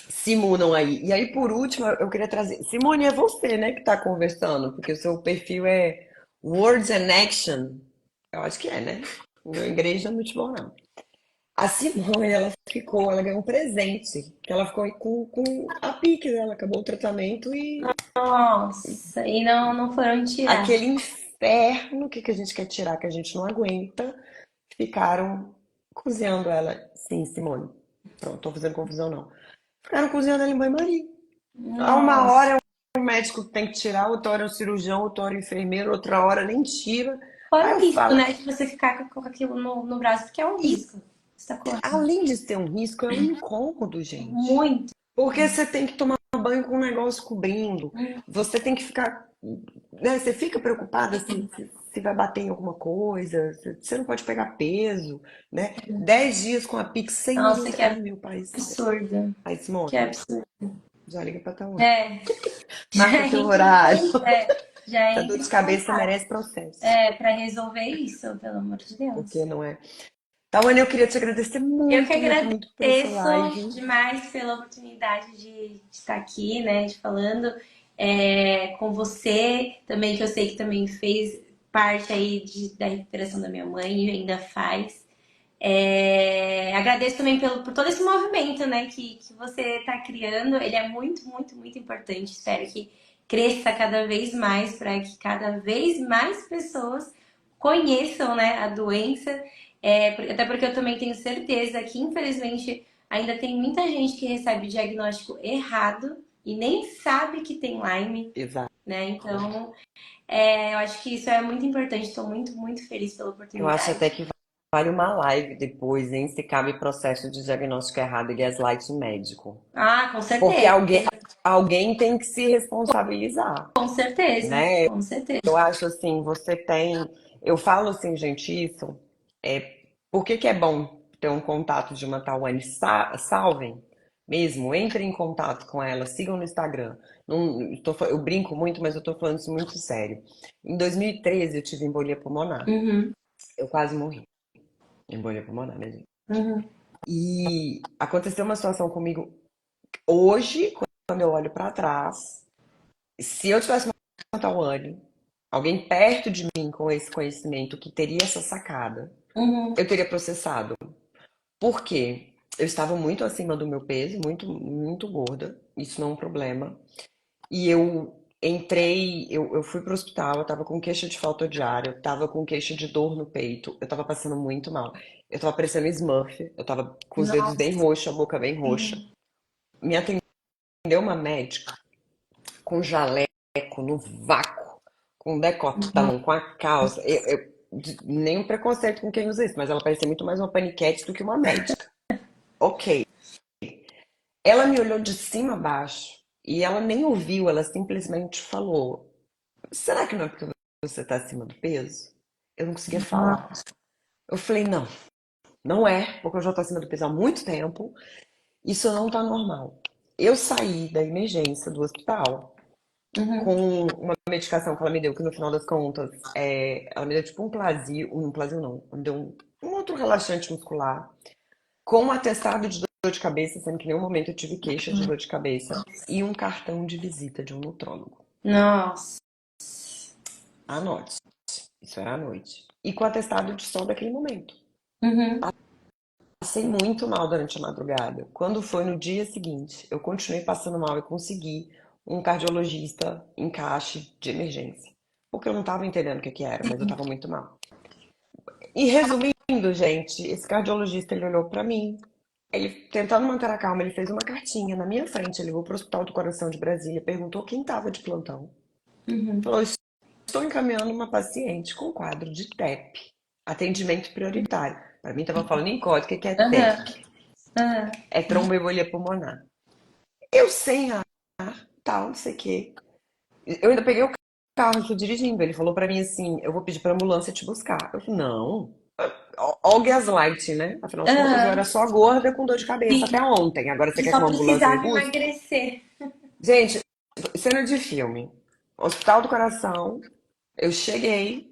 [SPEAKER 1] Simunam aí. E aí, por último, eu queria trazer. Simone, é você, né, que está conversando, porque o seu perfil é Words and Action. Eu acho que é, né? O meu inglês não é muito bom, não. A Simone, ela ganhou um presente, que ela ficou aí com a pique dela, acabou o tratamento e
[SPEAKER 2] Nossa, e não foram tirar.
[SPEAKER 1] aquele inferno que a gente quer tirar, que a gente não aguenta, ficaram cozinhando ela. Sim, Simone. Pronto, tô fazendo confusão, não. Ficaram cozinhando ela em banho-maria. Há uma
[SPEAKER 2] Nossa.
[SPEAKER 1] hora é um médico que tem que tirar, outra hora é um cirurgião, outra hora é um enfermeiro, outra hora nem tira. Aí
[SPEAKER 2] Fora o
[SPEAKER 1] eu
[SPEAKER 2] risco,
[SPEAKER 1] falo,
[SPEAKER 2] né, de você ficar com aquilo no braço, porque é um
[SPEAKER 1] e
[SPEAKER 2] risco. Você tá correndo.
[SPEAKER 1] além de ser um risco, é um incômodo, gente.
[SPEAKER 2] Muito.
[SPEAKER 1] Porque você tem que tomar banho com um negócio cobrindo. Você tem que ficar. Né, você fica preocupada se vai bater em alguma coisa. Você não pode pegar peso, né? 10 dias com a Pix sem
[SPEAKER 2] Nossa, que
[SPEAKER 1] ai, meu pai.
[SPEAKER 2] absurdo.
[SPEAKER 1] Aí, Simone,
[SPEAKER 2] Que absurdo.
[SPEAKER 1] já liga pra Tauan.
[SPEAKER 2] É, já
[SPEAKER 1] Marca teu
[SPEAKER 2] entra em,
[SPEAKER 1] horário.
[SPEAKER 2] já
[SPEAKER 1] Essa dor
[SPEAKER 2] entra
[SPEAKER 1] de
[SPEAKER 2] em
[SPEAKER 1] cabeça
[SPEAKER 2] contato.
[SPEAKER 1] merece processo.
[SPEAKER 2] É, pra resolver isso, pelo amor de
[SPEAKER 1] Porque
[SPEAKER 2] Deus.
[SPEAKER 1] não é. Tawane, eu queria te agradecer
[SPEAKER 2] Eu que
[SPEAKER 1] muito, muito, muito por essa
[SPEAKER 2] agradeço
[SPEAKER 1] live.
[SPEAKER 2] demais pela oportunidade de estar aqui, né, de falando com você também, que eu sei que também fez parte aí da recuperação da minha mãe e ainda faz. Agradeço também por todo esse movimento, né, que você está criando. Ele é muito, muito, muito importante. Espero que cresça cada vez mais para que cada vez mais pessoas conheçam, né, a doença. Até porque eu também tenho certeza que, infelizmente, ainda tem muita gente que recebe o diagnóstico errado e nem sabe que tem Lyme,
[SPEAKER 1] Exato.
[SPEAKER 2] né? Então, eu acho que isso é muito importante. Estou muito, muito feliz pela
[SPEAKER 1] Eu acho
[SPEAKER 2] oportunidade.
[SPEAKER 1] até que vale uma live depois, hein? Se cabe processo de diagnóstico errado e gaslight médico.
[SPEAKER 2] Ah, com
[SPEAKER 1] Porque
[SPEAKER 2] certeza,
[SPEAKER 1] alguém tem que se responsabilizar,
[SPEAKER 2] com certeza,
[SPEAKER 1] né?
[SPEAKER 2] com certeza.
[SPEAKER 1] Eu acho assim, você tem. Eu falo assim, gente, isso. Por que que é bom ter um contato de uma Tawane? Salvem mesmo, entrem em contato com ela, sigam no Instagram. Não, eu brinco muito, mas eu tô falando isso muito sério. Em 2013 eu tive embolia pulmonar.
[SPEAKER 2] Uhum,
[SPEAKER 1] Eu quase morri. Embolia pulmonar, né, gente?
[SPEAKER 2] uhum,
[SPEAKER 1] E aconteceu uma situação comigo hoje, quando eu olho pra trás. Se eu tivesse uma Tawane, alguém perto de mim com esse conhecimento que teria essa sacada,
[SPEAKER 2] uhum.
[SPEAKER 1] eu teria processado. Por quê? eu estava muito acima do meu peso, muito, muito gorda. Isso não é um problema. E eu fui pro hospital, eu tava com queixa de falta de ar, eu tava com queixa de dor no peito, eu tava passando muito mal. Eu tava parecendo Smurf, eu tava com os dedos bem
[SPEAKER 2] Nossa,
[SPEAKER 1] roxos, a boca bem roxa.
[SPEAKER 2] sim.
[SPEAKER 1] Me atendeu uma médica com jaleco no vácuo, com decotão, com a calça. Nenhum preconceito com quem usa isso, mas ela parecia muito mais uma paniquete do que uma médica. Ok. Ela me olhou de cima a baixo e ela nem ouviu, ela simplesmente falou: Será que não é porque você tá acima do peso? Eu não conseguia falar. Eu falei: Não, não é, porque eu já tô acima do peso há muito tempo, isso não tá normal. Eu saí da emergência do hospital
[SPEAKER 2] Uhum.
[SPEAKER 1] com uma medicação que ela me deu, que no final das contas, ela me deu tipo um Plasil não, me deu um outro relaxante muscular, com um atestado de dor de cabeça, sendo que em nenhum momento eu tive queixa de dor de cabeça, e um cartão de visita de um nutrólogo.
[SPEAKER 2] Nossa.
[SPEAKER 1] À noite. Isso era à noite. E com atestado de só daquele momento.
[SPEAKER 2] Uhum.
[SPEAKER 1] Passei muito mal durante a madrugada. Quando foi no dia seguinte, eu continuei passando mal e consegui um cardiologista encaixe de emergência. Porque eu não estava entendendo o que que era, mas eu estava muito mal. E resumindo, gente, esse cardiologista ele olhou para mim, ele tentando manter a calma, ele fez uma cartinha na minha frente, ele ligou para o Hospital do Coração de Brasília, perguntou quem estava de plantão.
[SPEAKER 2] Uhum.
[SPEAKER 1] Falou: Estou encaminhando uma paciente com quadro de TEP, atendimento prioritário. Para mim, estava falando em código, o que é
[SPEAKER 2] Aham.
[SPEAKER 1] TEP?
[SPEAKER 2] Aham.
[SPEAKER 1] É tromboembolia pulmonar. Eu sem ar, tal, não sei o quê. Eu ainda peguei o carro e fui dirigindo. Ele falou pra mim assim: Eu vou pedir pra ambulância te buscar. Eu falei: Não. Ó o gaslight, né? Afinal de contas, eu era
[SPEAKER 2] Aham.
[SPEAKER 1] só gorda com dor de cabeça até
[SPEAKER 2] Sim.
[SPEAKER 1] ontem. Agora você
[SPEAKER 2] E
[SPEAKER 1] quer que
[SPEAKER 2] só
[SPEAKER 1] uma ambulância me
[SPEAKER 2] precisava
[SPEAKER 1] busque?
[SPEAKER 2] emagrecer.
[SPEAKER 1] Gente, cena de filme. Hospital do Coração. Eu cheguei,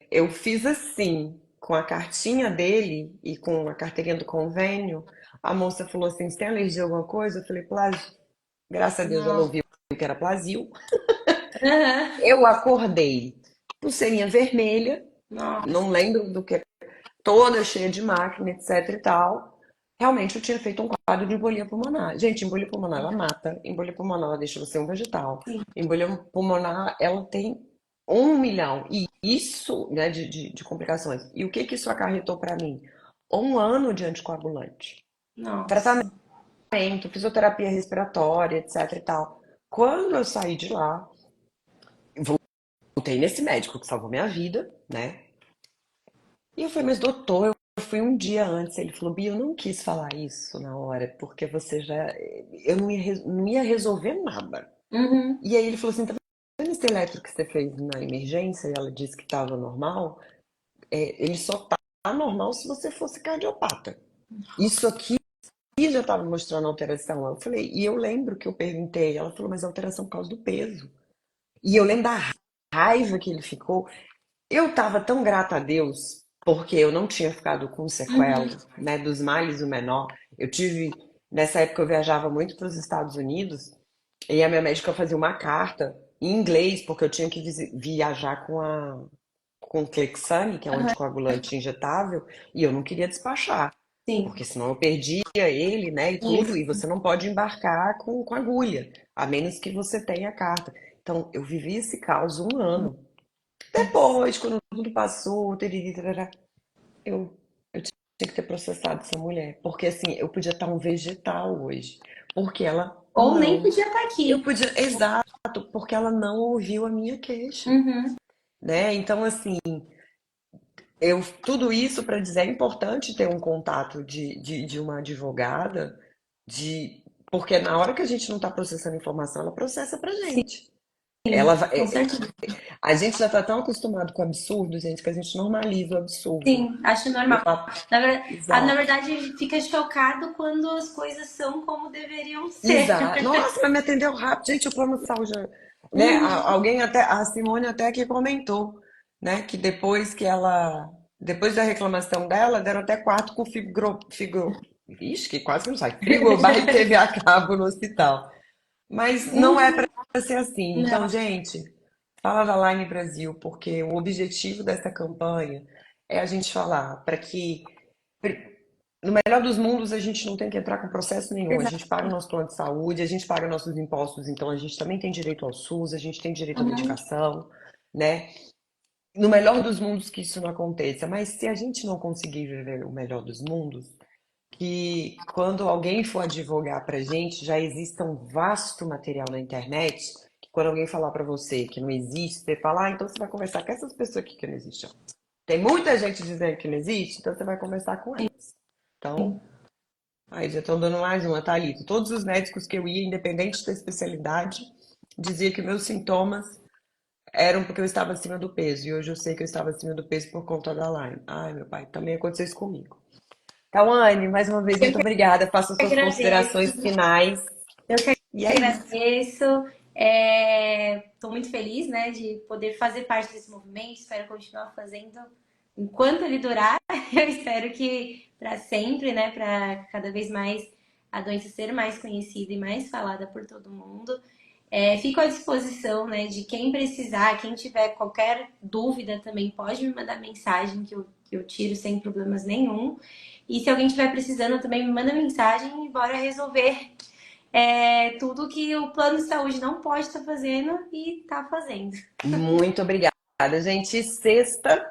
[SPEAKER 1] eu fiz assim, com a cartinha dele e com a carteirinha do convênio. A moça falou assim: Você tem alergia a alguma coisa? Eu falei: Plágio. Graças a Deus ela
[SPEAKER 2] Nossa.
[SPEAKER 1] ouviu que era Plasil.
[SPEAKER 2] Aham.
[SPEAKER 1] Eu acordei, pulseirinha vermelha,
[SPEAKER 2] Nossa.
[SPEAKER 1] não lembro do que, toda cheia de máquina, etc e tal. Realmente eu tinha feito um quadro de embolia pulmonar. Gente, embolia pulmonar ela mata, embolia pulmonar ela deixa você um vegetal.
[SPEAKER 2] Sim.
[SPEAKER 1] Embolia pulmonar ela tem 1 milhão. E isso, né, de complicações. E o que que isso acarretou para mim? 1 ano de anticoagulante.
[SPEAKER 2] Nossa.
[SPEAKER 1] Tratamento, fisioterapia respiratória, etc e tal. Quando eu saí de lá, voltei nesse médico que salvou minha vida, né? E eu falei, mas doutor, eu fui um dia antes. Ele falou, Bia, eu não quis falar isso na hora, porque você já. Eu não ia resolver nada.
[SPEAKER 2] Uhum.
[SPEAKER 1] E aí ele falou assim: tá vendo esse eletro que você fez na emergência? E ela disse que estava normal. Ele só tá normal se você fosse cardiopata. Isso aqui já estava mostrando alteração. Eu falei, e eu lembro que eu perguntei. Ela falou, mas alteração por causa do peso. E eu lembro da raiva que ele ficou. Eu estava tão grata a Deus porque eu não tinha ficado com
[SPEAKER 2] Uhum.
[SPEAKER 1] sequela, né, dos males o menor. Nessa época eu viajava muito para os Estados Unidos e a minha médica fazia uma carta em inglês porque eu tinha que viajar com Clexane, que é um
[SPEAKER 2] Aham.
[SPEAKER 1] anticoagulante injetável, e eu não queria despachar,
[SPEAKER 2] Sim.
[SPEAKER 1] porque senão eu perdia ele, né, e tudo,
[SPEAKER 2] Isso.
[SPEAKER 1] e você não pode embarcar com agulha, a menos que você tenha a carta. Então, eu vivi esse caos 1 ano. Depois, quando tudo passou, teriri, tarará, eu tinha que ter processado essa mulher. Porque assim, eu podia estar um vegetal hoje. Porque ela
[SPEAKER 2] Ou nem
[SPEAKER 1] não.
[SPEAKER 2] podia estar
[SPEAKER 1] Eu
[SPEAKER 2] aqui.
[SPEAKER 1] podia. Exato, porque ela não ouviu a minha queixa.
[SPEAKER 2] Uhum.
[SPEAKER 1] Né? Então, assim, tudo isso para dizer, é importante ter um contato de uma advogada, porque na hora que a gente não está processando informação, ela processa pra gente.
[SPEAKER 2] Sim,
[SPEAKER 1] Ela vai,
[SPEAKER 2] com certeza.
[SPEAKER 1] a gente já está tão acostumado com o absurdo, gente, que a gente normaliza o absurdo.
[SPEAKER 2] Sim, acho
[SPEAKER 1] Eu
[SPEAKER 2] normal.
[SPEAKER 1] tava-
[SPEAKER 2] Na
[SPEAKER 1] Exato.
[SPEAKER 2] verdade, fica chocado quando as coisas são como deveriam ser.
[SPEAKER 1] Exato. Nossa, mas me atendeu rápido. Gente, o plano de saúde, né?
[SPEAKER 2] Uhum.
[SPEAKER 1] Alguém até, a Simone até que comentou, né? Que depois da reclamação dela, deram até quarto com ixi, que quase não sai. Frigobar e TV a cabo no hospital. Mas não é para
[SPEAKER 2] Uhum.
[SPEAKER 1] ser assim. Então,
[SPEAKER 2] Não.
[SPEAKER 1] gente, fala da Line Brasil, porque o objetivo dessa campanha é a gente falar para que No melhor dos mundos, a gente não tem que entrar com processo nenhum. A gente paga o
[SPEAKER 2] Exato.
[SPEAKER 1] nosso plano de saúde, a gente paga nossos impostos, então a gente também tem direito ao SUS, a gente tem direito à
[SPEAKER 2] Uhum.
[SPEAKER 1] medicação, né? No melhor dos mundos que isso não aconteça, mas se a gente não conseguir viver o melhor dos mundos, que quando alguém for advogar pra gente, já exista um vasto material na internet, que quando alguém falar pra você que não existe, você fala, ah, então você vai conversar com essas pessoas aqui que não existem. Tem muita gente dizendo que não existe, então você vai conversar com elas. Então, aí já estão dando mais uma, Thalita. Todos os médicos que eu ia, independente da especialidade, dizia que meus sintomas eram porque eu estava acima do peso. E hoje eu sei que eu estava acima do peso por conta da Lyme. Ai, meu pai, também aconteceu isso comigo. Então, Anne, mais uma vez,
[SPEAKER 2] Eu
[SPEAKER 1] muito
[SPEAKER 2] que
[SPEAKER 1] obrigada. Faça suas
[SPEAKER 2] agradeço.
[SPEAKER 1] considerações finais.
[SPEAKER 2] Eu que
[SPEAKER 1] E é isso.
[SPEAKER 2] agradeço. Estou muito feliz, né, de poder fazer parte desse movimento. Espero continuar fazendo enquanto ele durar. Eu espero que para sempre, né, para cada vez mais a doença ser mais conhecida e mais falada por todo mundo. Fico à disposição, né, de quem precisar, quem tiver qualquer dúvida também pode me mandar mensagem que eu tiro sem problemas nenhum. E se alguém estiver precisando também me manda mensagem e bora resolver tudo que o plano de saúde não pode estar fazendo e está fazendo.
[SPEAKER 1] Muito obrigada, gente. Sexta,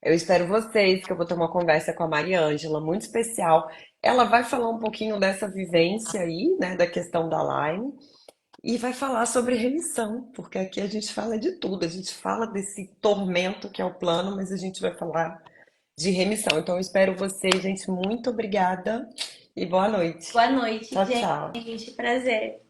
[SPEAKER 1] eu espero vocês, que eu vou ter uma conversa com a Mariângela, muito especial. Ela vai falar um pouquinho dessa vivência aí, né, da questão da Lyme. E vai falar sobre remissão, porque aqui a gente fala de tudo. A gente fala desse tormento que é o plano, mas a gente vai falar de remissão. Então, eu espero vocês, gente. Muito obrigada e boa noite.
[SPEAKER 2] Boa noite,
[SPEAKER 1] Tchau, tchau.
[SPEAKER 2] gente. Prazer.